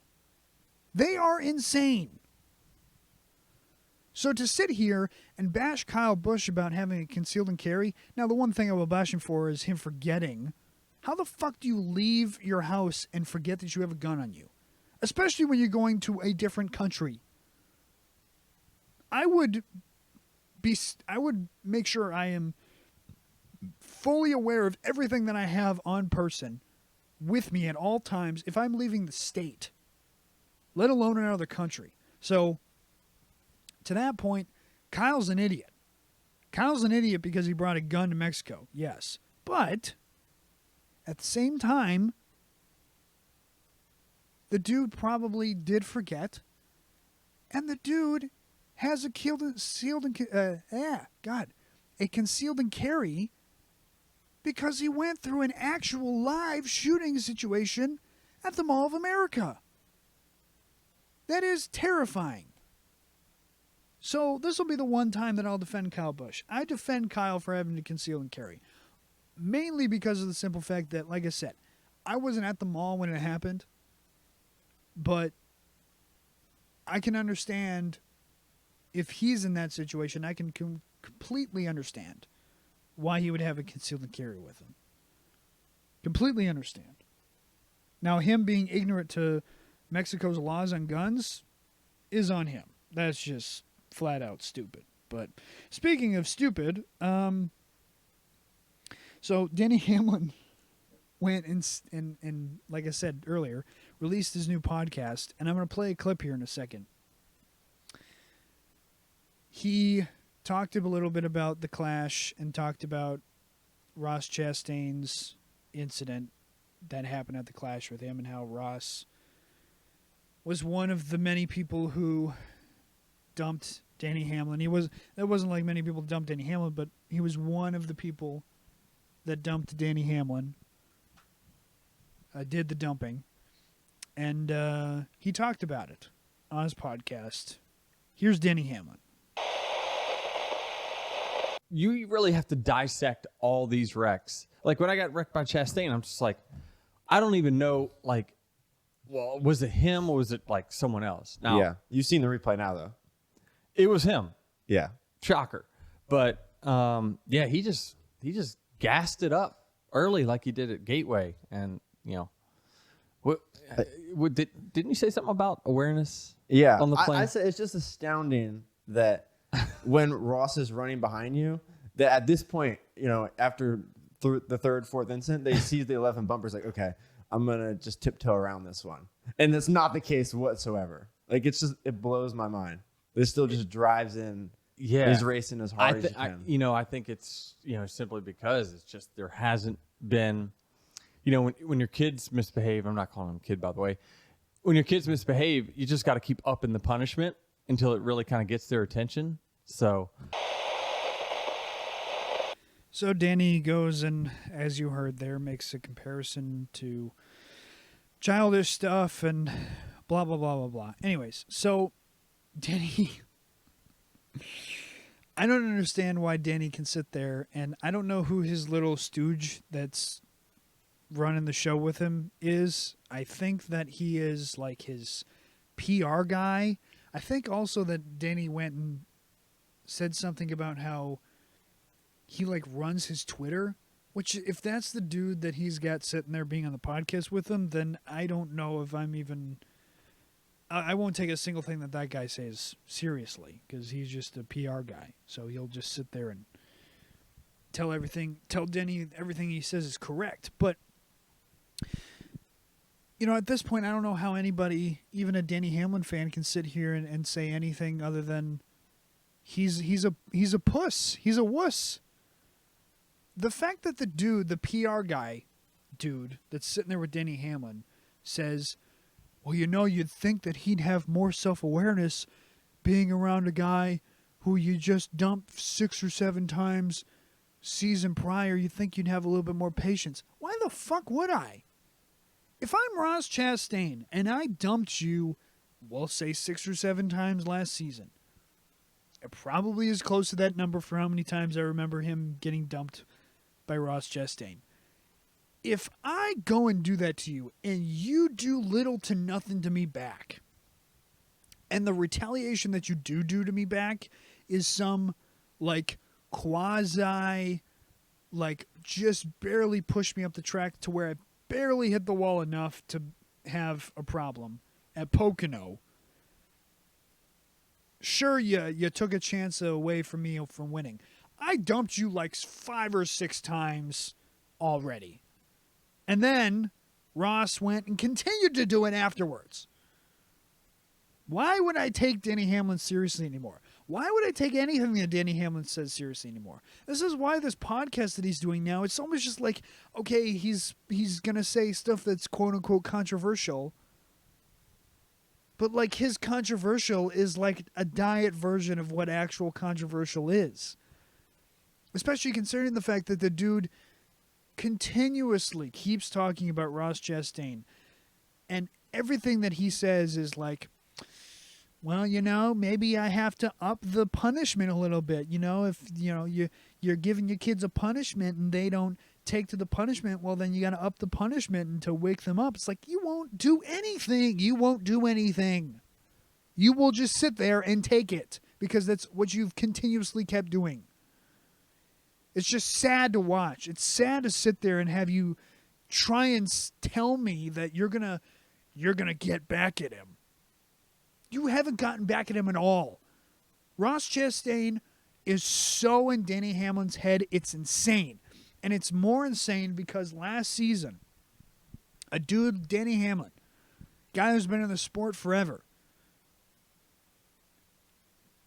They are insane. So to sit here and bash Kyle Busch about having a concealed and carry, now the one thing I will bash him for is him forgetting. How the fuck do you leave your house and forget that you have a gun on you? Especially when you're going to a different country. I would make sure I am fully aware of everything that I have on person with me at all times if I'm leaving the state, let alone another country. So to that point, Kyle's an idiot. Kyle's an idiot because he brought a gun to Mexico, yes. But at the same time, the dude probably did forget, and the dude has a concealed and carry because he went through an actual live shooting situation at the Mall of America. That is terrifying. So this will be the one time that I'll defend Kyle Busch. I defend Kyle for having to conceal and carry. Mainly because of the simple fact that, like I said, I wasn't at the mall when it happened. But I can understand if he's in that situation. I can completely understand why he would have a concealed and carry with him. Completely understand. Now, him being ignorant to Mexico's laws on guns is on him. That's just flat out stupid. But speaking of stupid, so Denny Hamlin went and like I said earlier, released his new podcast, and I'm going to play a clip here in a second. He talked a little bit about the Clash and talked about Ross Chastain's incident that happened at the Clash with him and how Ross was one of the many people who dumped Denny Hamlin. That wasn't like many people dumped Denny Hamlin, but he was one of the people that dumped Denny Hamlin. Did the dumping. And he talked about it on his podcast. Here's Denny Hamlin. You really have to dissect all these wrecks. Like when I got wrecked by Chastain, I'm just like, I don't even know, like, well, was it him or was it like someone else? Now, Yeah. You've seen the replay now, though. it was him. Yeah. Shocker. But yeah, he just gassed it up early like he did at Gateway. And, you know, didn't you say something about awareness? Yeah. On the plane? I said it's just astounding that when Ross is running behind you, that at this point, you know, after the third, fourth incident, they see the 11 bumpers like, okay, I'm going to just tiptoe around this one. And that's not the case whatsoever. Like, it blows my mind. It still just drives in. Yeah. He's racing as hard as he can. I think it's, simply because it's just there hasn't been, when your kids misbehave, I'm not calling them kid, by the way. When your kids misbehave, you just got to keep upping the punishment until it really kind of gets their attention. So Danny goes and, as you heard there, makes a comparison to childish stuff and blah, blah, blah, blah, blah. Anyways, so Danny, I don't understand why Danny can sit there, and I don't know who his little stooge that's running the show with him is. I think that he is like his PR guy. I think also that Danny went and said something about how he like runs his Twitter, which if that's the dude that he's got sitting there being on the podcast with him, then I don't know if I'm even, I won't take a single thing that guy says seriously because he's just a PR guy. So he'll just sit there and tell Denny everything he says is correct. But at this point, I don't know how anybody, even a Denny Hamlin fan, can sit here and say anything other than he's a puss. He's a wuss. The fact that the PR guy dude that's sitting there with Denny Hamlin says, well, you'd think that he'd have more self-awareness being around a guy who you just dumped 6 or 7 times season prior. You'd think you'd have a little bit more patience. Why the fuck would I? If I'm Ross Chastain and I dumped you, we'll say 6 or 7 times last season, it probably is close to that number for how many times I remember him getting dumped by Ross Chastain. If I go and do that to you and you do little to nothing to me back, and the retaliation that you do to me back is some like quasi, like just barely push me up the track to where I barely hit the wall enough to have a problem at Pocono. Sure, you took a chance away from me from winning. I dumped you like 5 or 6 times already. And then Ross went and continued to do it afterwards. Why would I take Denny Hamlin seriously anymore? Why would I take anything that Denny Hamlin says seriously anymore? This is why this podcast that he's doing now, it's almost just like, okay, he's going to say stuff that's quote-unquote controversial. But like his controversial is like a diet version of what actual controversial is. Especially considering the fact that the dude continuously keeps talking about Ross Chastain. And everything that he says is like, well, maybe I have to up the punishment a little bit. If, you're giving your kids a punishment and they don't take to the punishment, well, then you got to up the punishment and to wake them up. It's like, you won't do anything. You won't do anything. You will just sit there and take it because that's what you've continuously kept doing. It's just sad to watch. It's sad to sit there and have you try and tell me that you're going to you're going to get back at him. You haven't gotten back at him at all. Ross Chastain is so in Denny Hamlin's head, it's insane. And it's more insane because last season, a dude, Denny Hamlin, guy who's been in the sport forever,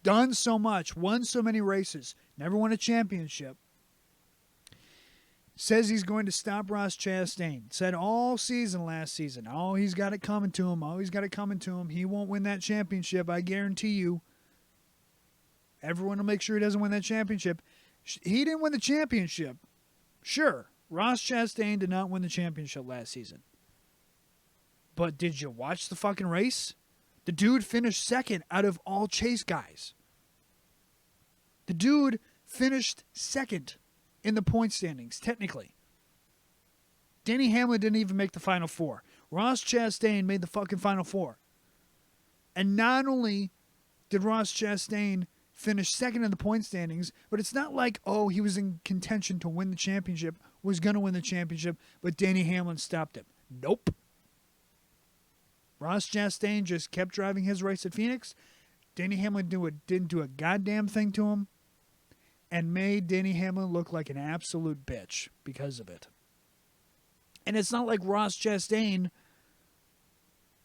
done so much, won so many races, never won a championship, says he's going to stop Ross Chastain. Said all season last season, oh, he's got it coming to him. Oh, he's got it coming to him. He won't win that championship, I guarantee you. Everyone will make sure he doesn't win that championship. He didn't win the championship. Sure, Ross Chastain did not win the championship last season. But did you watch the fucking race? The dude finished second out of all chase guys. The dude finished second in the point standings, technically. Denny Hamlin didn't even make the Final Four. Ross Chastain made the fucking Final Four. And not only did Ross Chastain finish second in the point standings, but it's not like, oh, he was in contention to win the championship, was going to win the championship, but Denny Hamlin stopped him. Nope. Ross Chastain just kept driving his race at Phoenix. Denny Hamlin didn't do a goddamn thing to him and made Denny Hamlin look like an absolute bitch because of it. And it's not like Ross Chastain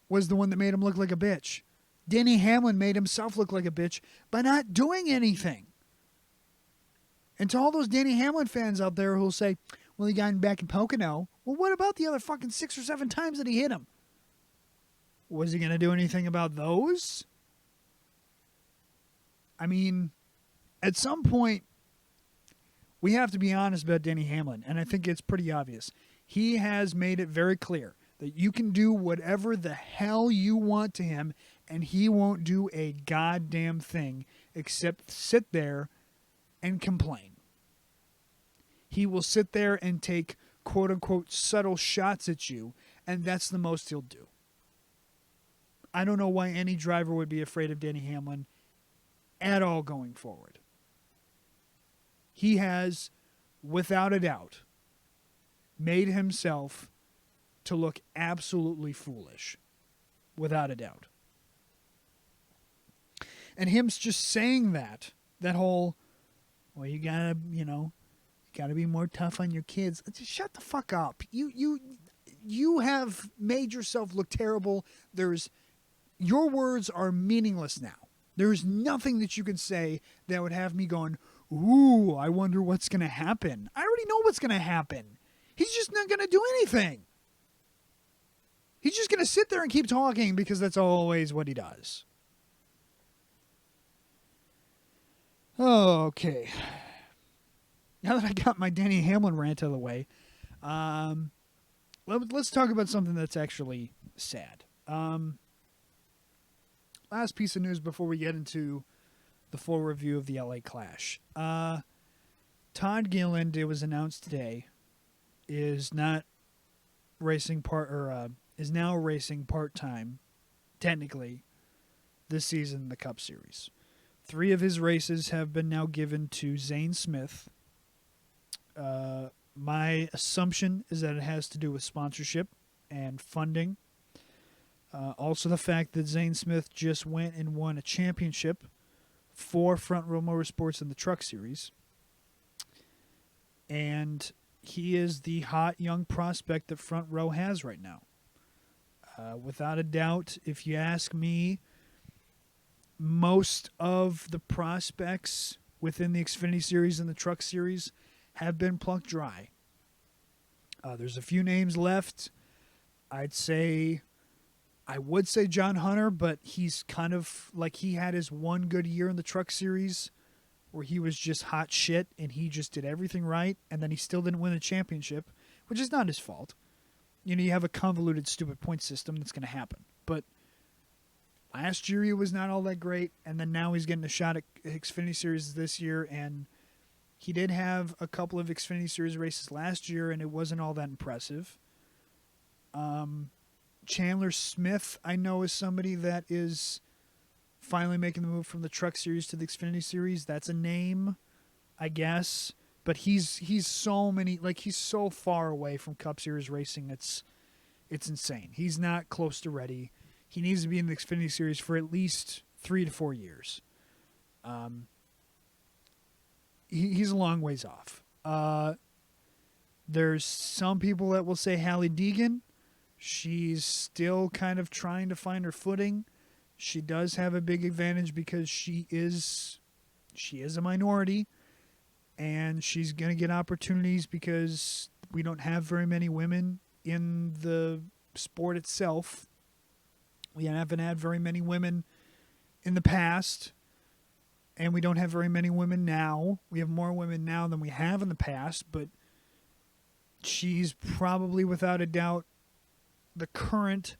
was the one that made him look like a bitch. Denny Hamlin made himself look like a bitch by not doing anything. And to all those Denny Hamlin fans out there who'll say, well, he got him back in Pocono. Well, what about the other fucking 6 or 7 times that he hit him? Was he going to do anything about those? I mean, at some point, we have to be honest about Denny Hamlin, and I think it's pretty obvious. He has made it very clear that you can do whatever the hell you want to him, and he won't do a goddamn thing except sit there and complain. He will sit there and take quote-unquote subtle shots at you, and that's the most he'll do. I don't know why any driver would be afraid of Denny Hamlin at all going forward. He has, without a doubt, made himself to look absolutely foolish. Without a doubt. And him just saying that whole, well, you gotta be more tough on your kids. Just shut the fuck up. You have made yourself look terrible. Your words are meaningless now. There's nothing that you could say that would have me going, ooh, I wonder what's going to happen. I already know what's going to happen. He's just not going to do anything. He's just going to sit there and keep talking because that's always what he does. Okay. Now that I got my Denny Hamlin rant out of the way, let's talk about something that's actually sad. Last piece of news before we get into the full review of the LA Clash. Todd Gilliand, it was announced today, is now racing part-time, technically, this season in the Cup Series. 3 of his races have been now given to Zane Smith. My assumption is that it has to do with sponsorship and funding. Also the fact that Zane Smith just went and won a championship for Front Row Motorsports in the Truck Series. And he is the hot young prospect that Front Row has right now. Without a doubt, if you ask me, most of the prospects within the Xfinity Series and the Truck Series have been plucked dry. There's a few names left. I would say John Hunter, but he's kind of like he had his one good year in the Truck Series where he was just hot shit and he just did everything right, and then he still didn't win the championship, which is not his fault. You have a convoluted, stupid point system that's going to happen. But last year he was not all that great, and then now he's getting a shot at Xfinity Series this year, and he did have a couple of Xfinity Series races last year, and it wasn't all that impressive. Chandler Smith, I know, is somebody that is finally making the move from the Truck Series to the Xfinity Series. That's a name, I guess. But he's so far away from Cup Series racing. It's insane. He's not close to ready. He needs to be in the Xfinity Series for at least 3 to 4 years. He's a long ways off. There's some people that will say Hallie Deegan. She's still kind of trying to find her footing. She does have a big advantage because she is a minority, and she's going to get opportunities because we don't have very many women in the sport itself. We haven't had very many women in the past, and we don't have very many women now. We have more women now than we have in the past, but she's probably, without a doubt, the current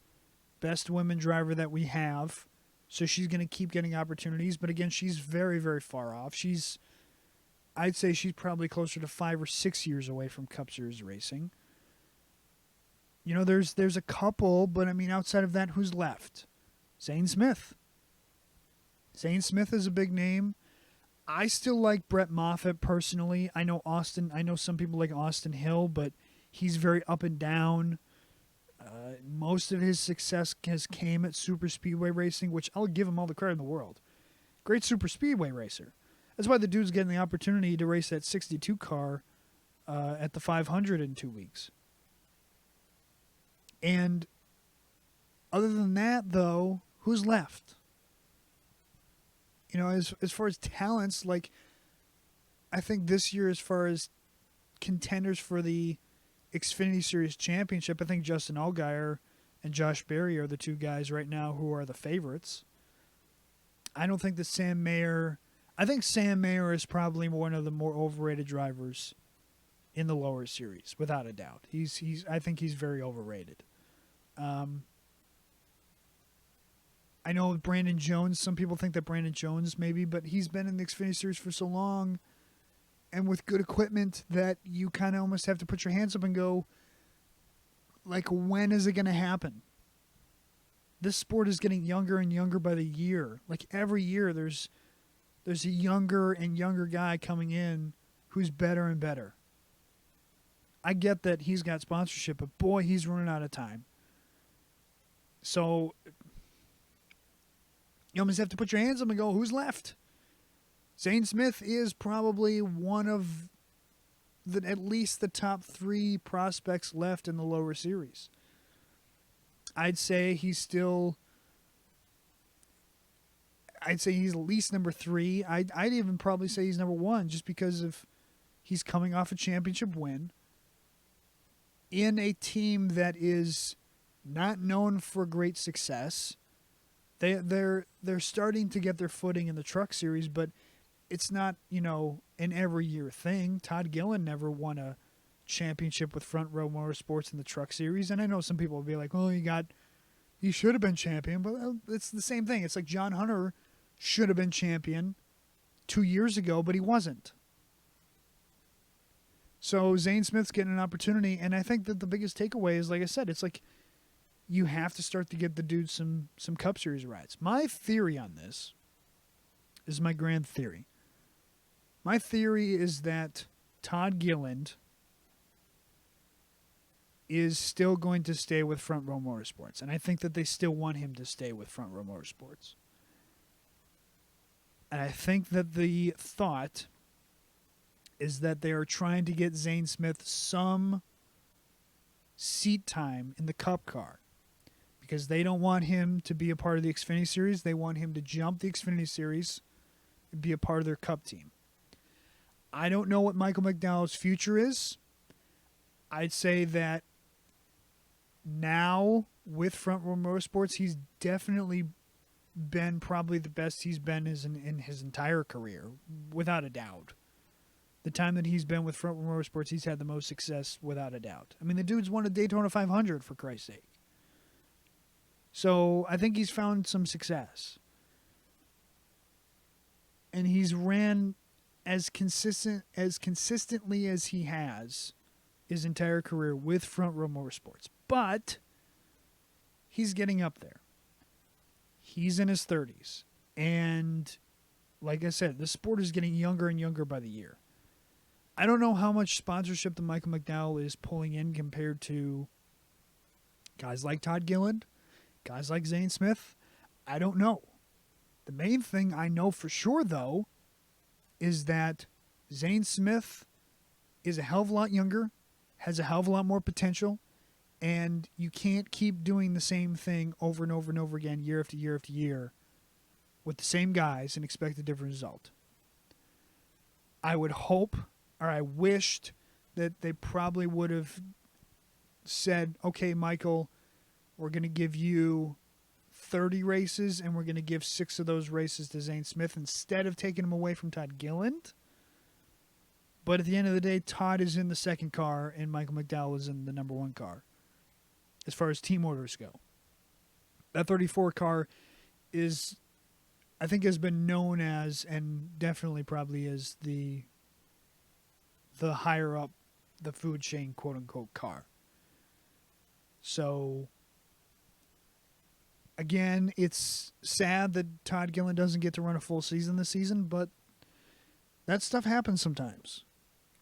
best women driver that we have. So she's going to keep getting opportunities. But again, she's very, very far off. I'd say she's probably closer to 5 or 6 years away from Cup Series racing. You know, there's a couple, but I mean, outside of that, who's left? Zane Smith. Zane Smith is a big name. I still like Brett Moffitt personally. I know some people like Austin Hill, but he's very up and down. Most of his success has came at super speedway racing, which I'll give him all the credit in the world. Great super speedway racer. That's why the dude's getting the opportunity to race that 62 car at the 500 in 2 weeks. And other than that, though, who's left? You know, as far as talents, like, I think this year, as far as contenders for the Xfinity Series Championship, I think Justin Allgaier and Josh Berry are the two guys right now who are the favorites. I don't think that Sam Mayer... I think Sam Mayer is probably one of the more overrated drivers in the lower series, without a doubt. I think he's very overrated. I know Brandon Jones, some people think that Brandon Jones maybe, but he's been in the Xfinity Series for so long and with good equipment that you kind of almost have to put your hands up and go, like, when is it going to happen? This sport is getting younger and younger by the year. Like, every year there's a younger and younger guy coming in who's better and better. I get that he's got sponsorship, but boy, he's running out of time. So you almost have to put your hands up and go, who's left? Zane Smith is probably one of at least the top 3 prospects left in the lower series. I'd say he's at least number 3. I'd even probably say he's number 1 just because of he's coming off a championship win in a team that is not known for great success. They're starting to get their footing in the truck series, but it's not, you know, an every year thing. Todd Gilliand never won a championship with Front Row Motorsports in the truck series, and I know some people will be like, "Oh, he should have been champion," but it's the same thing. It's like John Hunter should have been champion 2 years ago, but he wasn't. So Zane Smith's getting an opportunity, and I think that the biggest takeaway is, like I said, it's like you have to start to get the dude some Cup Series rides. My theory on this is my grand theory. My theory is that Todd Gilliand is still going to stay with Front Row Motorsports, and I think that they still want him to stay with Front Row Motorsports. And I think that the thought is that they are trying to get Zane Smith some seat time in the Cup car because they don't want him to be a part of the Xfinity Series. They want him to jump the Xfinity Series and be a part of their Cup team. I don't know what Michael McDowell's future is. I'd say that now with Front Row Motorsports, he's definitely been probably the best he's been in his entire career, without a doubt. The time that he's been with Front Row Motorsports, he's had the most success, without a doubt. I mean, the dude's won a Daytona 500, for Christ's sake. So I think he's found some success. And he's ran as consistently as he has his entire career with Front Row Motorsports. But he's getting up there. He's in his 30s. And like I said, the sport is getting younger and younger by the year. I don't know how much sponsorship the Michael McDowell is pulling in compared to Guys like Todd Gilliand, guys like Zane Smith, I don't know. The main thing I know for sure, though, is that Zane Smith is a hell of a lot younger, has a hell of a lot more potential, and you can't keep doing the same thing over and over and over again, year after year after year, with the same guys and expect a different result. I would hope, or I wished, that they probably would have said, okay, Michael, we're going to give you 30 races, and we're going to give 6 of those races to Zane Smith instead of taking him away from Todd Gilliand. But at the end of the day, Todd is in the second car, and Michael McDowell is in the number 1 car, as far as team orders go. That 34 car is, I think, has been known as, and definitely probably is, the higher up the food chain, quote-unquote, car. So, again, it's sad that Todd Gilliand doesn't get to run a full season this season, but that stuff happens sometimes.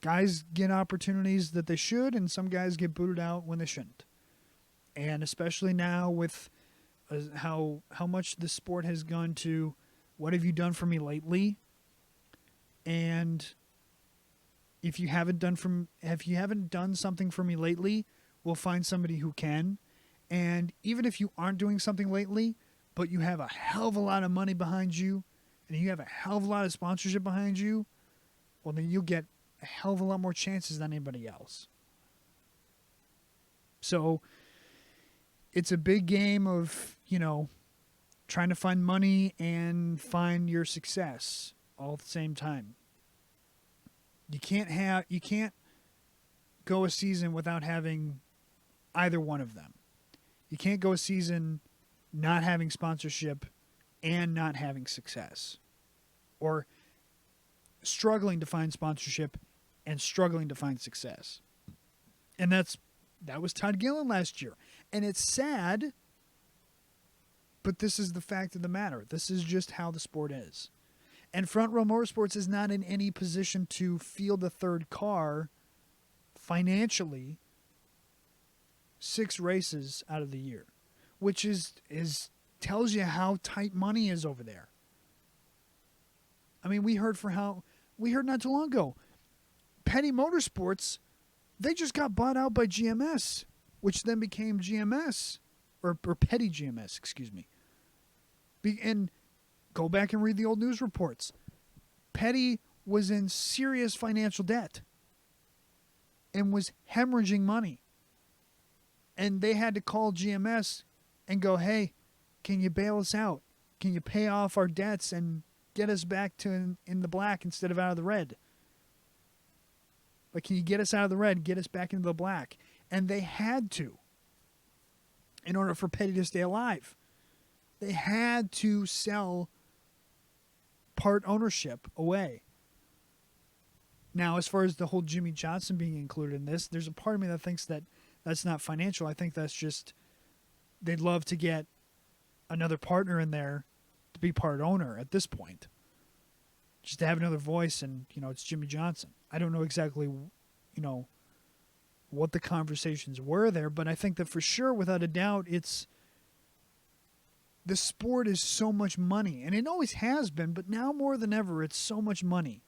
Guys get opportunities that they should, and some guys get booted out when they shouldn't. And especially now with how much the sport has gone to, what have you done for me lately? And if you haven't done something for me lately, we'll find somebody who can. And even if you aren't doing something lately, but you have a hell of a lot of money behind you, and you have a hell of a lot of sponsorship behind you, well, then you'll get a hell of a lot more chances than anybody else. So it's a big game of, trying to find money and find your success all at the same time. You can't go a season without having either one of them. You can't go a season not having sponsorship and not having success, or struggling to find sponsorship and struggling to find success. And that was Todd Gilliand last year. And it's sad, but this is the fact of the matter. This is just how the sport is. And Front Row Motorsports is not in any position to field a third car financially 6 races out of the year, which tells you how tight money is over there. I mean, we heard not too long ago, Petty Motorsports, they just got bought out by GMS, which then became GMS, or Petty GMS, excuse me. And go back and read the old news reports. Petty was in serious financial debt and was hemorrhaging money. And they had to call GMS and go, hey, can you bail us out? Can you pay off our debts and get us back to in the black instead of out of the red? Like, can you get us out of the red, get us back into the black? And they had to, in order for Petty to stay alive. They had to sell part ownership away. Now, as far as the whole Jimmy Johnson being included in this, there's a part of me that thinks that that's not financial. I think that's just, they'd love to get another partner in there to be part owner at this point. Just to have another voice, and, it's Jimmy Johnson. I don't know exactly, what the conversations were there, but I think that for sure, without a doubt, the sport is so much money, and it always has been, but now more than ever, it's so much money.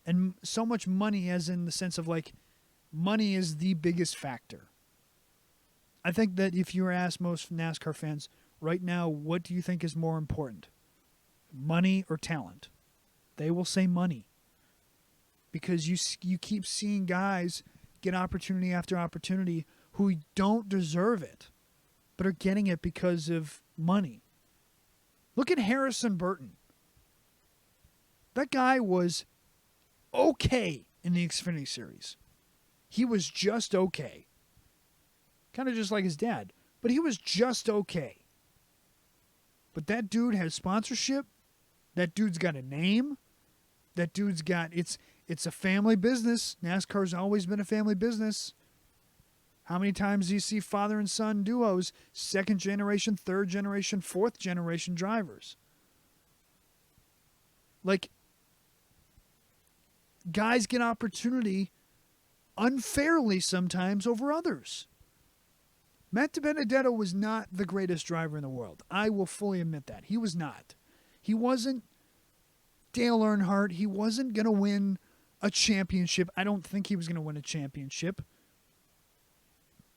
And so much money as in the sense of, money is the biggest factor. I think that if you were asked most NASCAR fans right now, what do you think is more important, money or talent? They will say money. Because you keep seeing guys get opportunity after opportunity who don't deserve it, but are getting it because of money. Look at Harrison Burton. That guy was okay in the Xfinity Series. He was just okay. Kind of just like his dad. But he was just okay. But that dude has sponsorship. That dude's got a name. That dude's got... It's a family business. NASCAR's always been a family business. How many times do you see father and son duos, 2nd generation, 3rd generation, 4th generation drivers? Guys get opportunity unfairly sometimes over others. Matt DiBenedetto was not the greatest driver in the world. I will fully admit that. He was not. He wasn't Dale Earnhardt. He wasn't going to win a championship. I don't think he was going to win a championship.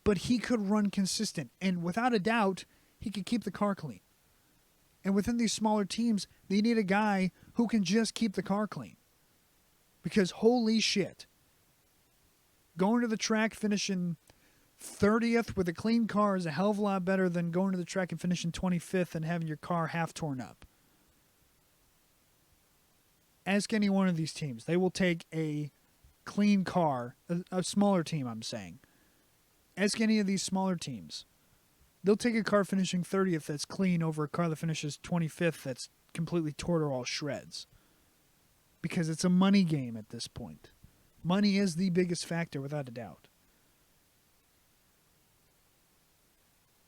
But he could run consistent. And without a doubt, he could keep the car clean. And within these smaller teams, they need a guy who can just keep the car clean. Because holy shit, going to the track finishing 30th with a clean car is a hell of a lot better than going to the track and finishing 25th and having your car half torn up. Ask any one of these teams. They will take a clean car, a smaller team, I'm saying. Ask any of these smaller teams. They'll take a car finishing 30th that's clean over a car that finishes 25th that's completely tore to all shreds. Because it's a money game at this point. Money is the biggest factor, without a doubt.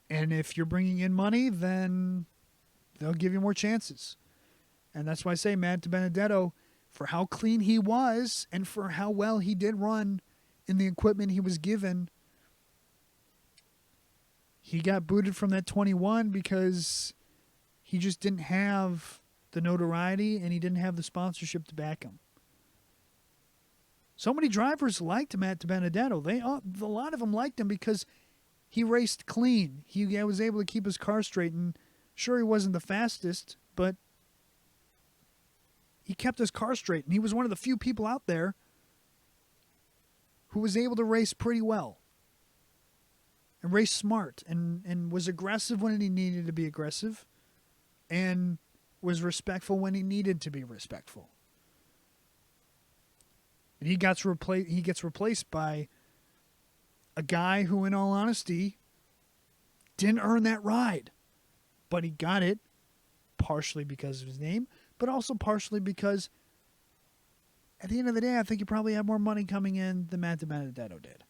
And if you're bringing in money, then they'll give you more chances. And that's why I say Matt DiBenedetto, for how clean he was and for how well he did run in the equipment he was given, he got booted from that 21 because he just didn't have the notoriety and he didn't have the sponsorship to back him. So many drivers liked Matt DiBenedetto. A lot of them liked him because he raced clean. He was able to keep his car straight. And sure, he wasn't the fastest, but he kept his car straight. And he was one of the few people out there who was able to race pretty well. And race smart. And was aggressive when he needed to be aggressive. And was respectful when he needed to be respectful. And he gets replaced by a guy who, in all honesty, didn't earn that ride. But he got it partially because of his name, but also partially because at the end of the day, I think he probably had more money coming in than Matt DiBenedetto did.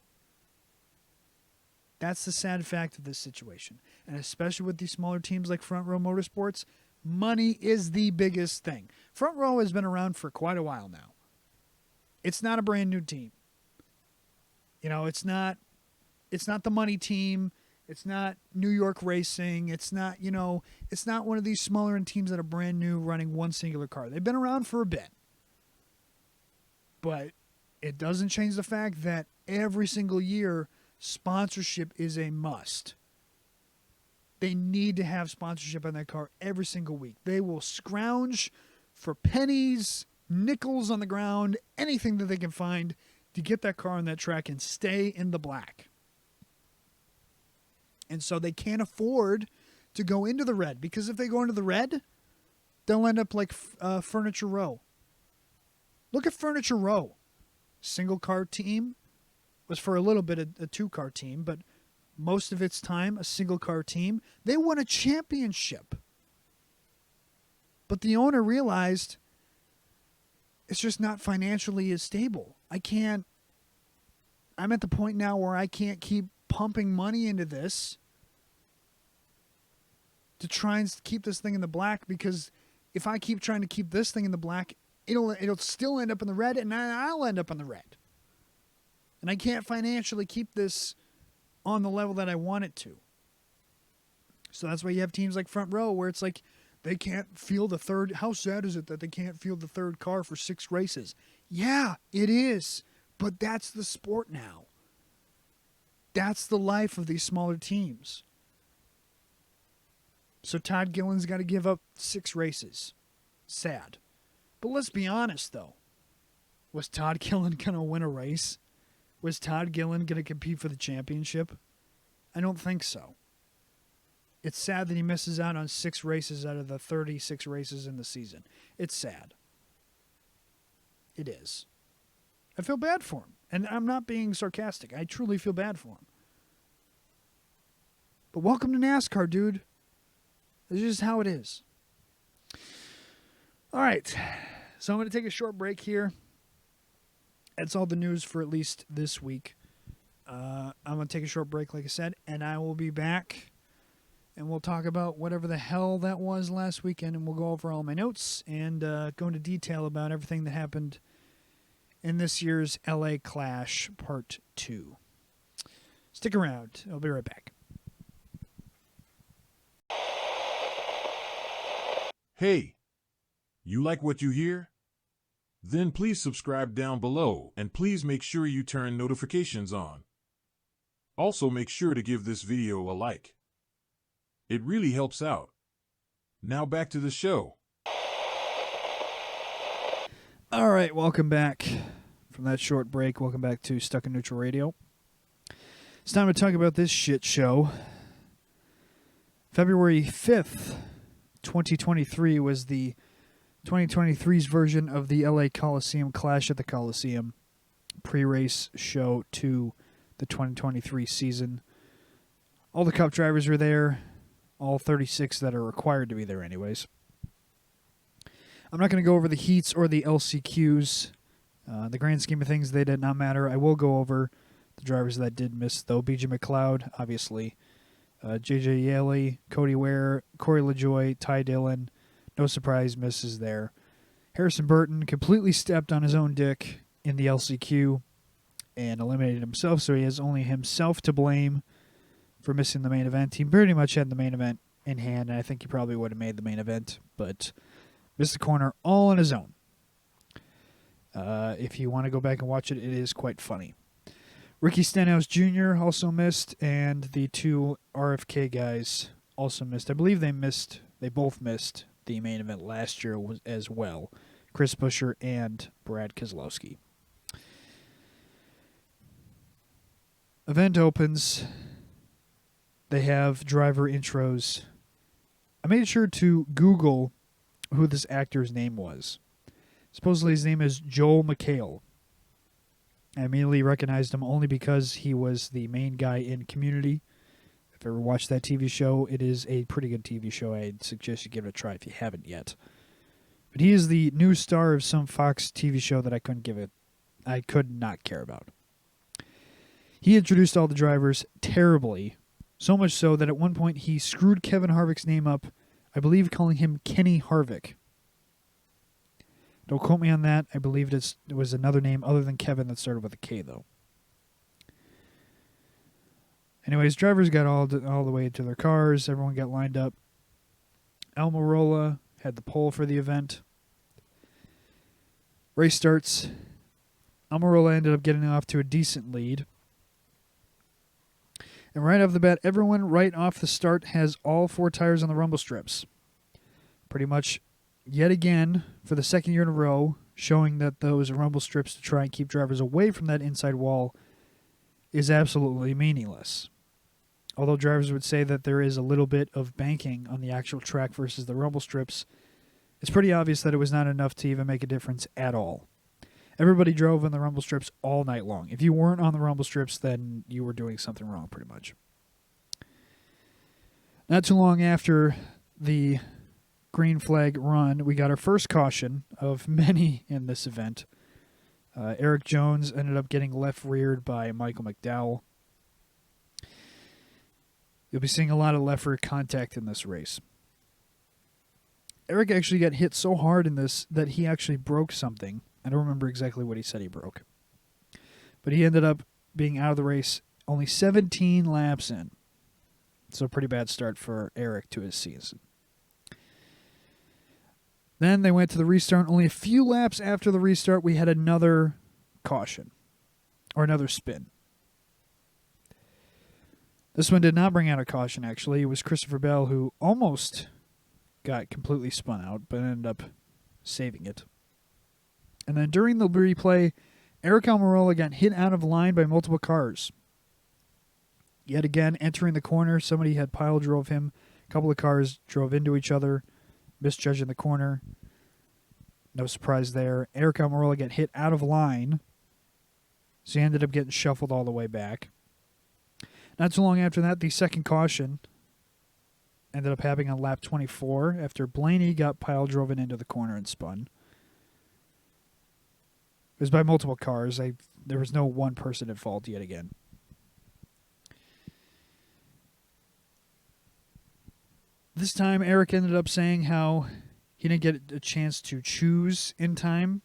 That's the sad fact of this situation. And especially with these smaller teams like Front Row Motorsports, money is the biggest thing. Front Row has been around for quite a while now. It's not a brand new team. You know, it's not the money team. It's not New York Racing. It's not one of these smaller teams that are brand new running one singular car. They've been around for a bit. But it doesn't change the fact that every single year, sponsorship is a must. They need to have sponsorship on that car every single week. They will scrounge for pennies, nickels on the ground, anything that they can find to get that car on that track and stay in the black. And so they can't afford to go into the red, because if they go into the red, they'll end up like Furniture Row. Look at Furniture Row. Single car team was for a little bit a two-car team, but most of its time a single car team. They won a championship. But the owner realized it's just not financially as stable. I'm at the point now where I can't keep pumping money into this to try and keep this thing in the black, because if I keep trying to keep this thing in the black, it'll still end up in the red, and I'll end up in the red. And I can't financially keep this on the level that I want it to. So that's why you have teams like Front Row where it's like they can't field the third. How sad is it that they can't field the third car for 6 races? Yeah, it is. But that's the sport now. That's the life of these smaller teams. So Todd Gilliand's got to give up 6 races. Sad. But let's be honest, though. Was Todd Gilliand going to win a race? Was Todd Gilliand going to compete for the championship? I don't think so. It's sad that he misses out on 6 races out of the 36 races in the season. It's sad. It is. I feel bad for him. And I'm not being sarcastic. I truly feel bad for him. But welcome to NASCAR, dude. This is just how it is. All right. So I'm going to take a short break here. That's all the news for at least this week. I'm going to take a short break, like I said, and I will be back. And we'll talk about whatever the hell that was last weekend, and we'll go over all my notes and go into detail about everything that happened in this year's LA Clash Part 2. Stick around. I'll be right back. Hey, you like what you hear? Then please subscribe down below and please make sure you turn notifications on. Also make sure to give this video a like. It really helps out. Now back to the show. All right, welcome back from that short break. Welcome back to Stuck in Neutral Radio. It's time to talk about this shit show. February 5th, 2023 was the 2023's version of the LA Coliseum Clash at the Coliseum pre-race show to the 2023 season. All the Cup drivers were there, all 36 that are required to be there anyways. I'm not going to go over the heats or the LCQs. The grand scheme of things, they did not matter. I will go over the drivers that did miss, though. BJ McLeod, obviously. JJ Yaley, Cody Ware, Corey LaJoie, Ty Dillon. No surprise misses there. Harrison Burton completely stepped on his own dick in the LCQ and eliminated himself, so he has only himself to blame for missing the main event. He pretty much had the main event in hand, and I think he probably would have made the main event, but missed the corner all on his own. If you want to go back and watch it, it is quite funny. Ricky Stenhouse Jr. also missed, and the two RFK guys also missed. I believe they both missed the main event last year as well. Chris Buescher and Brad Keselowski. Event opens. They have driver intros. I made sure to Google who this actor's name was. Supposedly his name is Joel McHale. I immediately recognized him only because he was the main guy in Community. If you ever watched that TV show, it is a pretty good TV show. I'd suggest you give it a try if you haven't yet. But he is the new star of some Fox TV show that I could not care about. He introduced all the drivers terribly, so much so that at one point he screwed Kevin Harvick's name up, I believe calling him Kenny Harvick. Don't quote me on that. I believe it was another name other than Kevin that started with a K, though. Anyways, drivers got all the way to their cars. Everyone got lined up. Almirola had the pole for the event. Race starts. Almirola ended up getting off to a decent lead. And right off the bat, everyone right off the start has all four tires on the rumble strips. Pretty much, yet again, for the second year in a row, showing that those rumble strips to try and keep drivers away from that inside wall is absolutely meaningless. Although drivers would say that there is a little bit of banking on the actual track versus the rumble strips, it's pretty obvious that it was not enough to even make a difference at all. Everybody drove on the rumble strips all night long. If you weren't on the rumble strips, then you were doing something wrong, pretty much. Not too long after the green flag run, we got our first caution of many in this event. Eric Jones ended up getting left-reared by Michael McDowell. You'll be seeing a lot of left-rear contact in this race. Eric actually got hit so hard in this that he actually broke something. I don't remember exactly what he said he broke. But he ended up being out of the race only 17 laps in. So a pretty bad start for Eric to his season. Then they went to the restart. Only a few laps after the restart, we had another caution. Or another spin. This one did not bring out a caution, actually. It was Christopher Bell who almost got completely spun out, but ended up saving it. And then during the replay, Eric Almirola got hit out of line by multiple cars. Yet again, entering the corner, somebody had pile drove him. A couple of cars drove into each other, misjudging the corner. No surprise there. Eric Almirola got hit out of line, so he ended up getting shuffled all the way back. Not too long after that, the second caution ended up happening on lap 24 after Blaney got pile driven into the corner and spun. It was by multiple cars. There was no one person at fault yet again. This time, Eric ended up saying how he didn't get a chance to choose in time.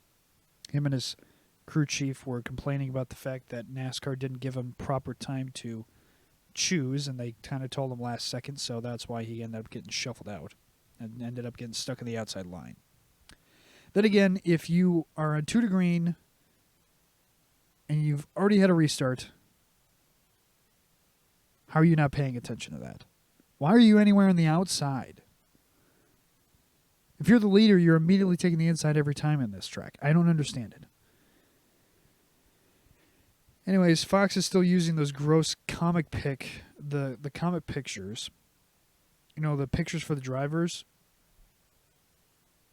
Him and his crew chief were complaining about the fact that NASCAR didn't give him proper time to choose, and they kind of told him last second, so that's why he ended up getting shuffled out. and ended up getting stuck in the outside line. Then again, if you are on 2 to green and you've already had a restart, how are you not paying attention to that? Why are you anywhere on the outside? If you're the leader, you're immediately taking the inside every time in this track. I don't understand it. Anyways, Fox is still using those gross the comic pictures. You know, the pictures for the drivers.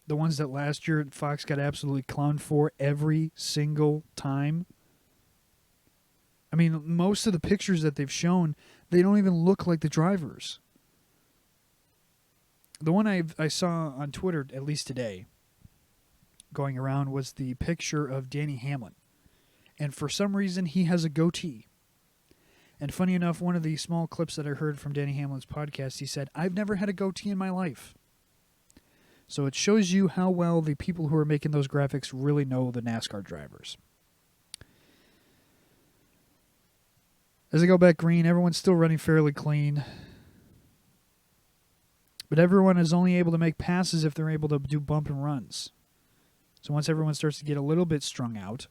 The ones that last year Fox got absolutely clowned for every single time. I mean, most of the pictures that they've shown, they don't even look like the drivers. The one I saw on Twitter, at least today, going around, was the picture of Denny Hamlin. And for some reason, he has a goatee. And funny enough, one of the small clips that I heard from Denny Hamlin's podcast, he said, "I've never had a goatee in my life." So it shows you how well the people who are making those graphics really know the NASCAR drivers. As I go back green, everyone's still running fairly clean. But everyone is only able to make passes if they're able to do bump and runs. So once everyone starts to get a little bit strung out,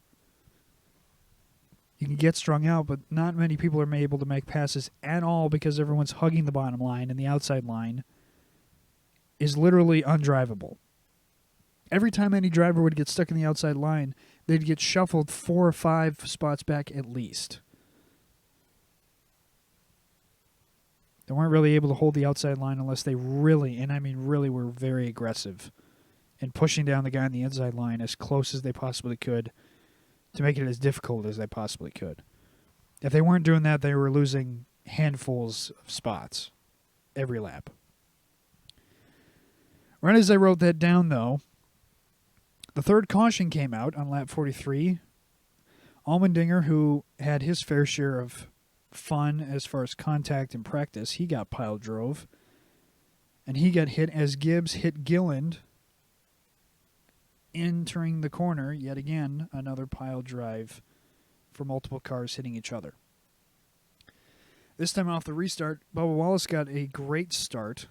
you can get strung out, but not many people are able to make passes at all because everyone's hugging the bottom line, and the outside line is literally undrivable. Every time any driver would get stuck in the outside line, they'd get shuffled 4 or 5 spots back at least. They weren't really able to hold the outside line unless they really, and I mean really, were very aggressive in pushing down the guy on the inside line as close as they possibly could to make it as difficult as they possibly could. If they weren't doing that, they were losing handfuls of spots every lap. Right as I wrote that down, though, the third caution came out on lap 43. Allmendinger, who had his fair share of fun as far as contact and practice, he got pile drove. And he got hit as Gibbs hit Gilliand entering the corner. Yet again, another pile drive for multiple cars hitting each other. This time off the restart, Bubba Wallace got a great start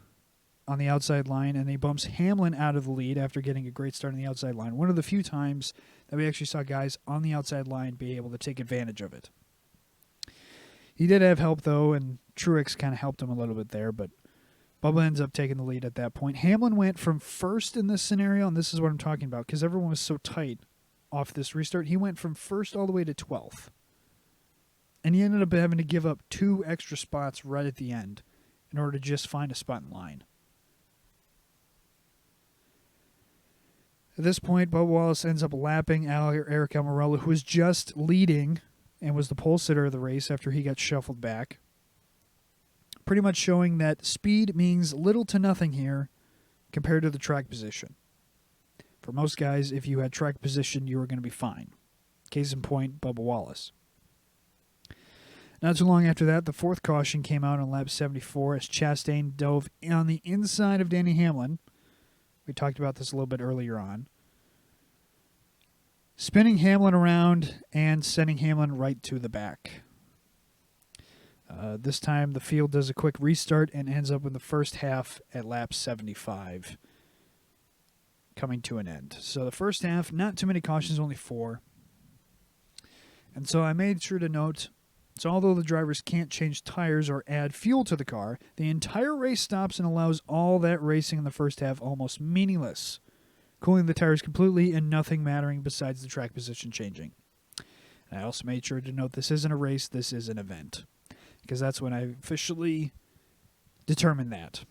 on the outside line, and he bumps Hamlin out of the lead after getting a great start on the outside line. One of the few times that we actually saw guys on the outside line be able to take advantage of it. He did have help, though, and Truex kind of helped him a little bit there, but Bubba ends up taking the lead at that point. Hamlin went from first in this scenario, and this is what I'm talking about, because everyone was so tight off this restart. He went from first all the way to 12th, and he ended up having to give up 2 extra spots right at the end in order to just find a spot in line. At this point, Bubba Wallace ends up lapping Eric Almirola, who was just leading and was the pole sitter of the race after he got shuffled back. Pretty much showing that speed means little to nothing here compared to the track position. For most guys, if you had track position, you were going to be fine. Case in point, Bubba Wallace. Not too long after that, the fourth caution came out on lap 74 as Chastain dove on the inside of Denny Hamlin. We talked about this a little bit earlier on. Spinning Hamlin around and sending Hamlin right to the back. This time the field does a quick restart and ends up in the first half at lap 75, coming to an end. So the first half, not too many cautions, only 4. And so I made sure to note, so although the drivers can't change tires or add fuel to the car, the entire race stops and allows all that racing in the first half almost meaningless, cooling the tires completely and nothing mattering besides the track position changing. And I also made sure to note this isn't a race, this is an event, because that's when I officially determined that.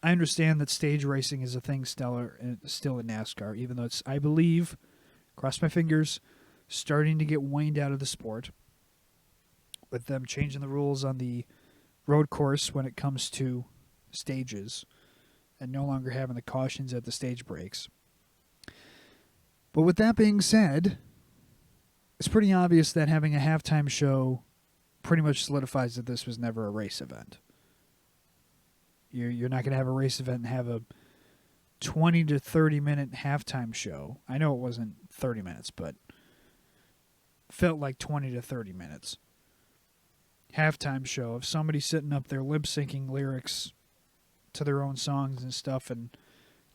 I understand that stage racing is a thing still in NASCAR, even though it's, I believe, cross my fingers, starting to get waned out of the sport, with them changing the rules on the road course when it comes to stages and no longer having the cautions at the stage breaks. But with that being said, it's pretty obvious that having a halftime show pretty much solidifies that this was never a race event. You're not going to have a race event and have a 20 to 30 minute halftime show. I know it wasn't 30 minutes, but felt like 20 to 30 minutes. Halftime show of somebody sitting up there lip syncing lyrics to their own songs and stuff, and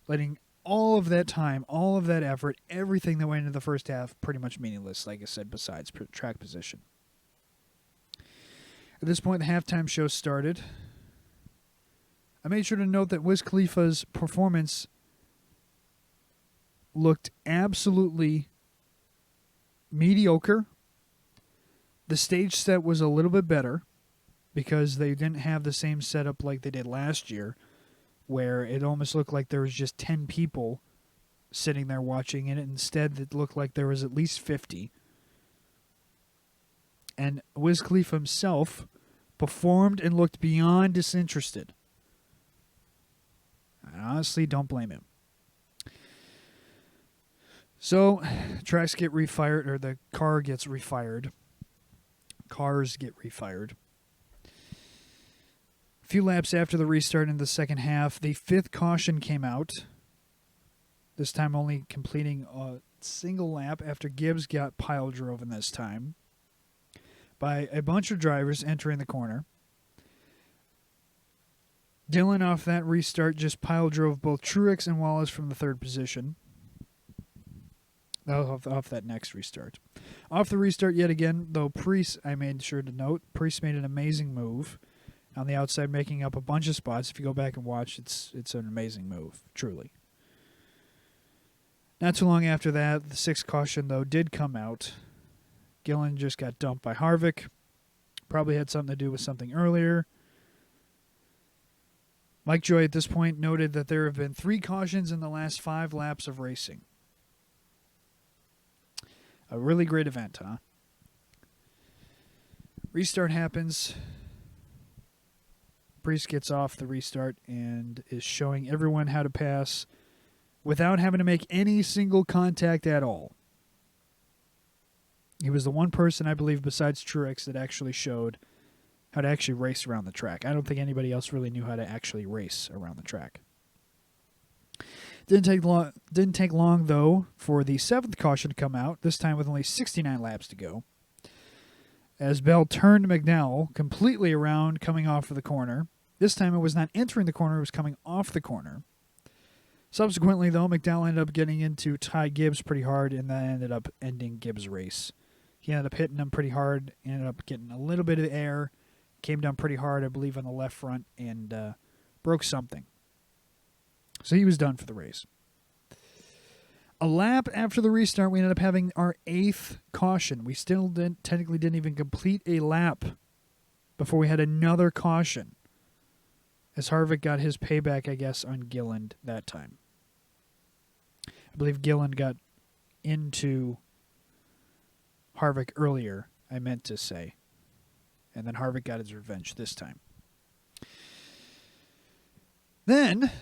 letting all of that time, all of that effort, everything that went into the first half pretty much meaningless, like I said, besides track position. At this point, the halftime show started. I made sure to note that Wiz Khalifa's performance looked absolutely mediocre. The stage set was a little bit better because they didn't have the same setup like they did last year, where it almost looked like there was just 10 people sitting there watching it. Instead, it looked like there was at least 50. And Wiz Khalifa himself performed and looked beyond disinterested. I honestly don't blame him. So, tracks get refired, or the car gets refired. Cars get refired. A few laps after the restart in the second half, the fifth caution came out. This time only completing a single lap after Gibbs got pile driven this time by a bunch of drivers entering the corner. Dillon off that restart just pile drove both Truex and Wallace from the third position. Off that next restart. Off the restart yet again, though, Preece, I made sure to note, Preece made an amazing move on the outside, making up a bunch of spots. If you go back and watch, it's an amazing move, truly. Not too long after that, the sixth caution, though, did come out. Gilliland just got dumped by Harvick. Probably had something to do with something earlier. Mike Joy at this point noted that there have been 3 cautions in the last 5 laps of racing. A really great event, huh? Restart happens. Preece gets off the restart and is showing everyone how to pass without having to make any single contact at all. He was the one person, I believe, besides Truex that actually showed how to actually race around the track. I don't think anybody else really knew how to actually race around the track. Didn't take long, though, for the 7th caution to come out, this time with only 69 laps to go. As Bell turned McDowell completely around coming off of the corner. This time it was not entering the corner, it was coming off the corner. Subsequently, though, McDowell ended up getting into Ty Gibbs pretty hard, and that ended up ending Gibbs' race. He ended up hitting him pretty hard, ended up getting a little bit of air, came down pretty hard, I believe, on the left front, and broke something. So he was done for the race. A lap after the restart, we ended up having our 8th caution. We still technically didn't even complete a lap before we had another caution, as Harvick got his payback, I guess, on Gilliland that time. I believe Gilliland got into Harvick earlier, I meant to say. And then Harvick got his revenge this time. Then,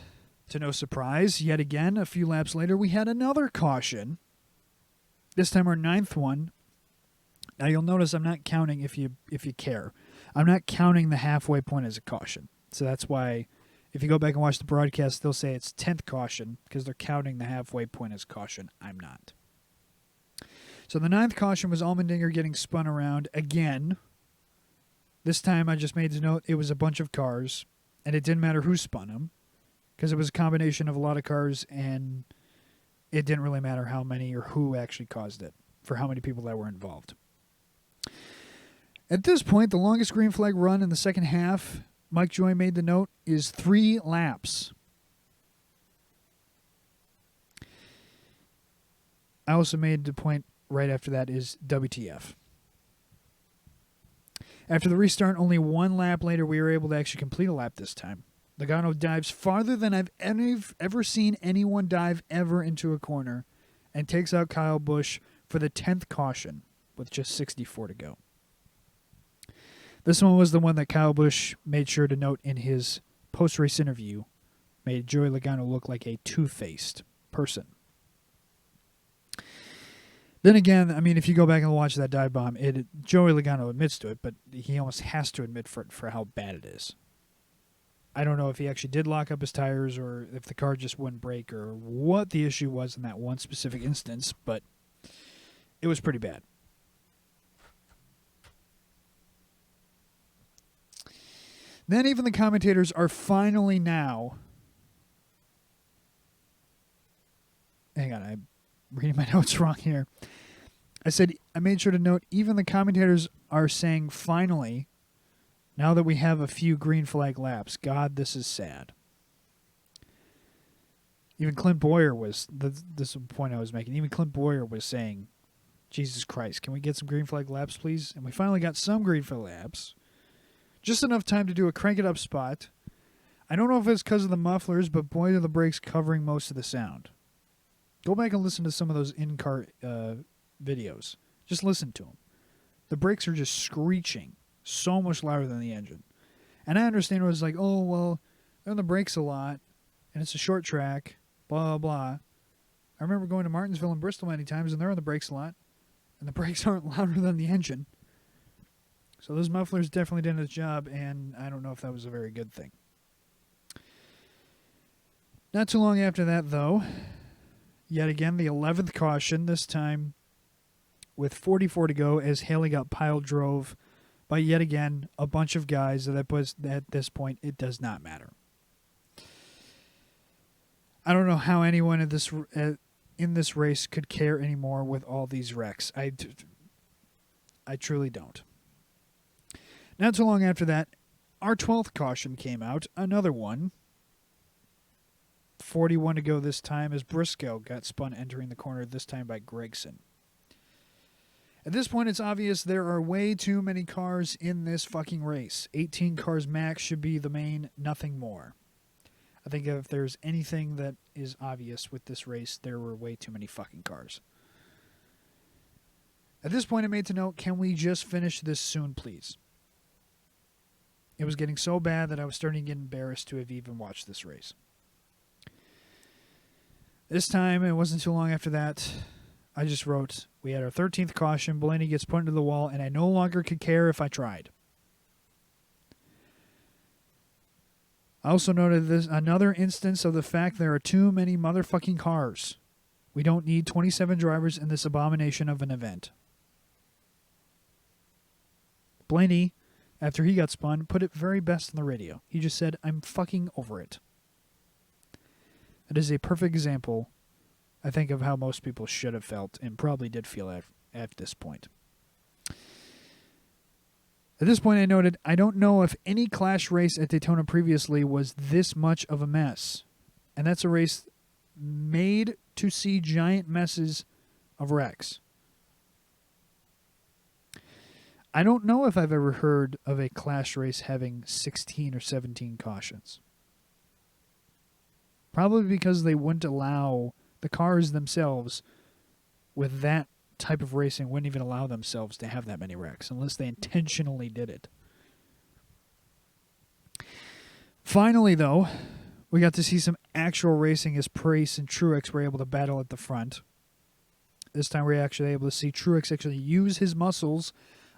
to no surprise, yet again, a few laps later, we had another caution. This time our 9th one. Now you'll notice I'm not counting, if you care, I'm not counting the halfway point as a caution. So that's why, if you go back and watch the broadcast, they'll say it's 10th caution, because they're counting the halfway point as caution. I'm not. So the 9th caution was Allmendinger getting spun around again. This time I just made the note it was a bunch of cars, and it didn't matter who spun him, because it was a combination of a lot of cars, and it didn't really matter how many or who actually caused it, for how many people that were involved. At this point, the longest green flag run in the second half, Mike Joy made the note, is 3 laps. I also made the point right after that is WTF. After the restart, only 1 lap later, we were able to actually complete a lap this time. Logano dives farther than I've ever seen anyone dive ever into a corner, and takes out Kyle Busch for the 10th caution with just 64 to go. This one was the one that Kyle Busch made sure to note in his post-race interview, made Joey Logano look like a two-faced person. Then again, I mean, if you go back and watch that dive bomb, Joey Logano admits to it, but he almost has to admit for how bad it is. I don't know if he actually did lock up his tires or if the car just wouldn't brake or what the issue was in that one specific instance, but it was pretty bad. Then even the commentators are finally now... Hang on, I'm reading my notes wrong here. I made sure to note, even the commentators are saying finally, now that we have a few green flag laps. God, this is sad. Even Clint Boyer was, this is the point I was making, even Clint Boyer was saying, Jesus Christ, can we get some green flag laps, please? And we finally got some green flag laps. Just enough time to do a crank it up spot. I don't know if it's because of the mufflers, but boy, are the brakes covering most of the sound. Go back and listen to some of those in-car videos. Just listen to them. The brakes are just screeching so much louder than the engine. And I understand it was like, oh, well, they're on the brakes a lot, and it's a short track, blah, blah, blah. I remember going to Martinsville and Bristol many times, and they're on the brakes a lot, and the brakes aren't louder than the engine. So those mufflers definitely did its job, and I don't know if that was a very good thing. Not too long after that, though, yet again, the 11th caution, this time with 44 to go, as Haley got pile drove by yet again a bunch of guys that was, at this point, it does not matter. I don't know how anyone in this race could care anymore with all these wrecks. I truly don't. Not too long after that, our 12th caution came out, another one. 41 to go this time as Briscoe got spun entering the corner, this time by Gregson. At this point, it's obvious there are way too many cars in this fucking race. 18 cars max should be the main, nothing more. I think if there's anything that is obvious with this race, there were way too many fucking cars. At this point, I made to note, can we just finish this soon, please? It was getting so bad that I was starting to get embarrassed to have even watched this race. This time, it wasn't too long after that, I just wrote, we had our 13th caution, Blaney gets put into the wall, and I no longer could care if I tried. I also noted this another instance of the fact there are too many motherfucking cars. We don't need 27 drivers in this abomination of an event. Blaney, after he got spun, put it very best on the radio. He just said, I'm fucking over it. That is a perfect example, I think, of how most people should have felt and probably did feel at this point. At this point, I noted, I don't know if any Clash race at Daytona previously was this much of a mess. And that's a race made to see giant messes of wrecks. I don't know if I've ever heard of a Clash race having 16 or 17 cautions. Probably because they wouldn't allow the cars themselves with that type of racing wouldn't even allow themselves to have that many wrecks unless they intentionally did it. Finally, though, we got to see some actual racing as Price and Truex were able to battle at the front. This time we were actually able to see Truex actually use his muscles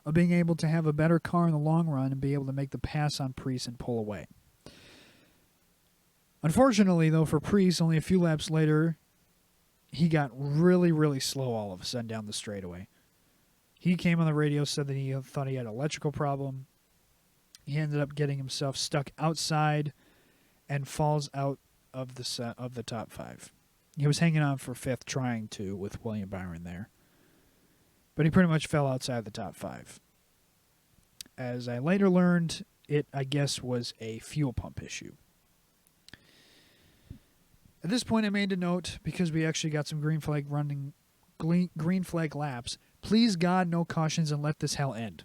of being able to have a better car in the long run and be able to make the pass on Price and pull away. Unfortunately, though, for Priest, only a few laps later, he got really, really slow all of a sudden down the straightaway. He came on the radio, said that he thought he had an electrical problem. He ended up getting himself stuck outside and falls out of the top five. He was hanging on for fifth, trying to, with William Byron there. But he pretty much fell outside the top five. As I later learned, it, I guess, was a fuel pump issue. At this point, I made a note, because we actually got some green flag laps. Please, God, no cautions and let this hell end.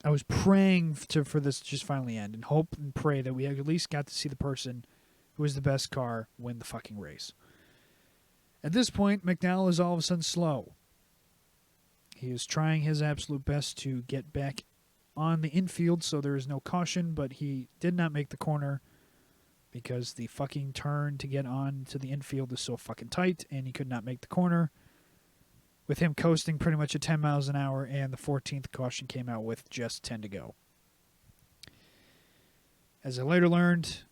I was praying for this to just finally end and hope and pray that we at least got to see the person who was the best car win the fucking race. At this point, McDowell is all of a sudden slow. He is trying his absolute best to get back on the infield so there is no caution, but he did not make the corner because the fucking turn to get on to the infield is so fucking tight, and he could not make the corner, with him coasting pretty much at 10 miles an hour, and the 14th caution came out with just 10 to go. As I later learned,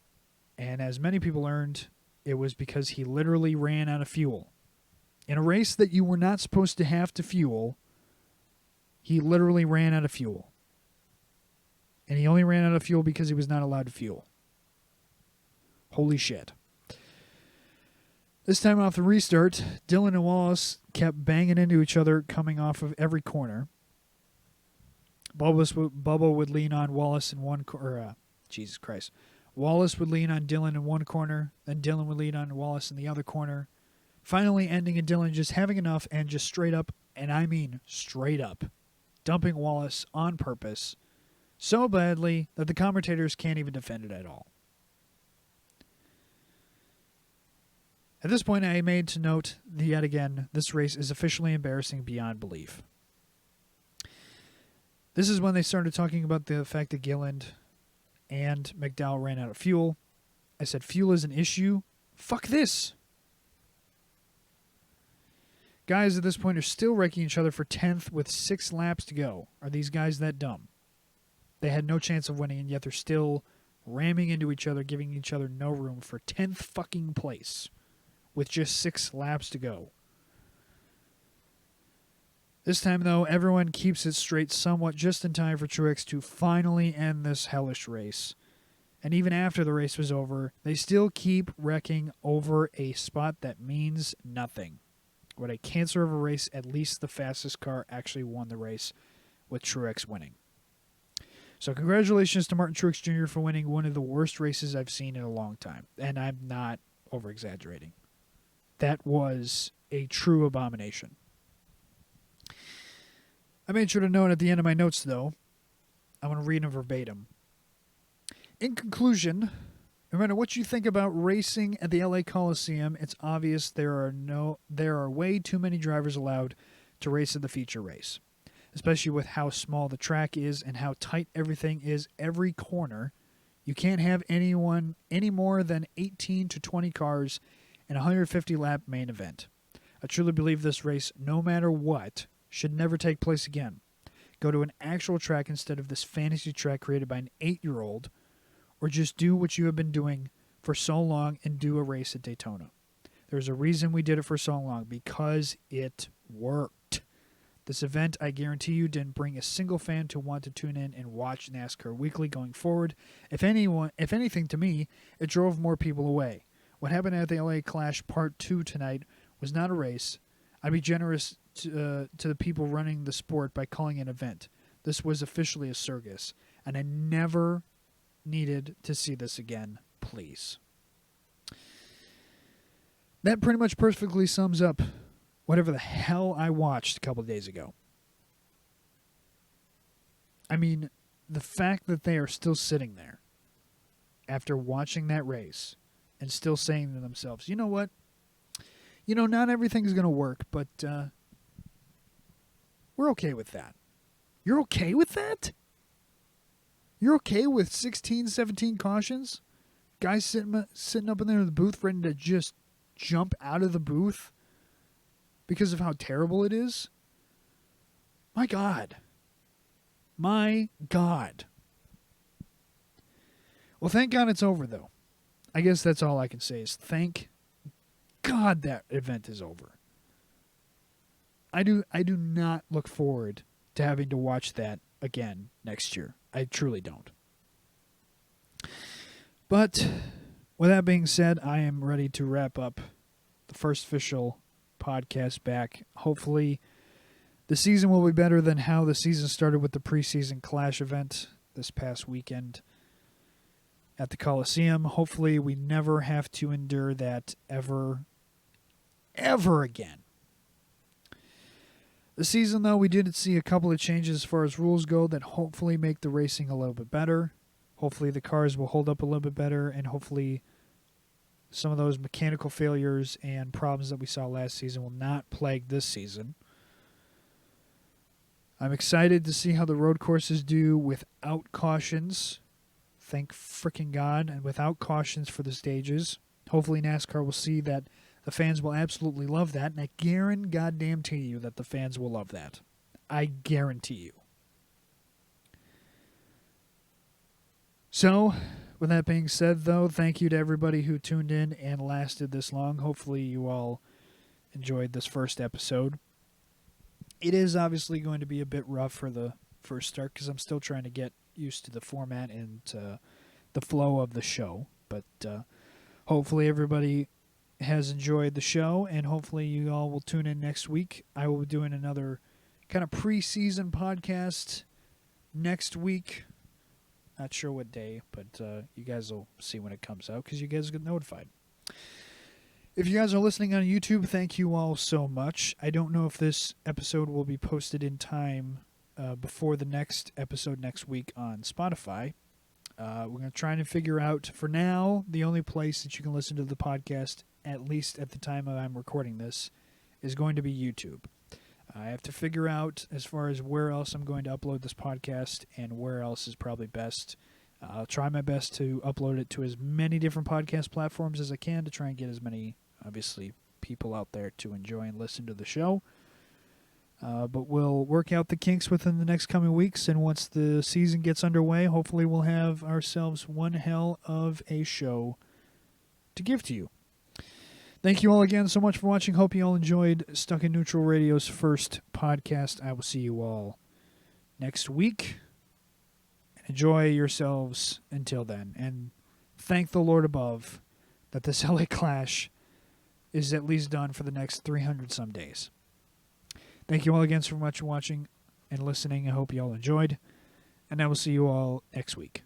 and as many people learned, it was because he literally ran out of fuel. In a race that you were not supposed to have to fuel, he literally ran out of fuel. And he only ran out of fuel because he was not allowed to fuel. Holy shit. This time off the restart, Dylan and Wallace kept banging into each other coming off of every corner. Bubba would lean on Wallace in one corner. Jesus Christ. Wallace would lean on Dylan in one corner, then Dylan would lean on Wallace in the other corner. Finally ending in Dylan just having enough and just straight up, and I mean straight up, dumping Wallace on purpose so badly that the commentators can't even defend it at all. At this point, I made to note yet again, this race is officially embarrassing beyond belief. This is when they started talking about the fact that Gilliand and McDowell ran out of fuel. I said, fuel is an issue? Fuck this. Guys at this point are still wrecking each other for 10th with 6 laps to go. Are these guys that dumb? They had no chance of winning, and yet they're still ramming into each other, giving each other no room for 10th fucking place with just 6 laps to go. This time, though, everyone keeps it straight somewhat just in time for Truex to finally end this hellish race. And even after the race was over, they still keep wrecking over a spot that means nothing. What a cancer of a race, at least the fastest car actually won the race, with Truex winning. So congratulations to Martin Truex Jr. for winning one of the worst races I've seen in a long time. And I'm not over-exaggerating. That was a true abomination. I made sure to note at the end of my notes, though, I'm going to read them verbatim. In conclusion, no matter what you think about racing at the LA Coliseum, it's obvious there are way too many drivers allowed to race at the feature race, especially with how small the track is and how tight everything is every corner. You can't have any more than 18 to 20 cars in a 150-lap main event. I truly believe this race, no matter what, should never take place again. Go to an actual track instead of this fantasy track created by an 8-year-old, or just do what you have been doing for so long and do a race at Daytona. There's a reason we did it for so long, because it worked. This event, I guarantee you, didn't bring a single fan to want to tune in and watch NASCAR weekly going forward. If anything, to me, it drove more people away. What happened at the LA Clash Part 2 tonight was not a race. I'd be generous to the people running the sport by calling it an event. This was officially a circus, and I never needed to see this again, please. That pretty much perfectly sums up whatever the hell I watched a couple of days ago. I mean, the fact that they are still sitting there after watching that race and still saying to themselves, you know what? You know, not everything's going to work, but we're okay with that. You're okay with that? You're okay with 16, 17 cautions? Guys sitting up in there in the booth ready to just jump out of the booth because of how terrible it is? My God. My God. Well, thank God it's over, though. I guess that's all I can say is thank God that event is over. I do not look forward to having to watch that again next year. I truly don't. But with that being said, I am ready to wrap up the first official podcast back. Hopefully the season will be better than how the season started with the preseason Clash event this past weekend at the Coliseum. Hopefully we never have to endure that ever again. The season, though, we did see a couple of changes as far as rules go that hopefully make the racing a little bit better. Hopefully the cars will hold up a little bit better, and hopefully some of those mechanical failures and problems that we saw last season will not plague this season. I'm excited to see how the road courses do without cautions. Thank frickin' God. And without cautions for the stages. Hopefully NASCAR will see that the fans will absolutely love that, and I guarantee you that the fans will love that. I guarantee you. So, with that being said, though, thank you to everybody who tuned in and lasted this long. Hopefully you all enjoyed this first episode. It is obviously going to be a bit rough for the first start because I'm still trying to get used to the format and the flow of the show. But hopefully everybody has enjoyed the show, and hopefully you all will tune in next week. I will be doing another kind of preseason podcast next week. Not sure what day, but you guys will see when it comes out because you guys get notified. If you guys are listening on YouTube, thank you all so much. I don't know if this episode will be posted in time before the next episode next week on Spotify. We're going to try and figure out, for now, the only place that you can listen to the podcast, at least at the time I'm recording this, is going to be YouTube. I have to figure out as far as where else I'm going to upload this podcast and where else is probably best. I'll try my best to upload it to as many different podcast platforms as I can to try and get as many, obviously, people out there to enjoy and listen to the show. But we'll work out the kinks within the next coming weeks, and once the season gets underway, hopefully we'll have ourselves one hell of a show to give to you. Thank you all again so much for watching. Hope you all enjoyed Stuck in Neutral Radio's first podcast. I will see you all next week. Enjoy yourselves until then, and thank the Lord above that this LA Clash is at least done for the next 300 some days. Thank you all again so much for watching and listening. I hope you all enjoyed, and I will see you all next week.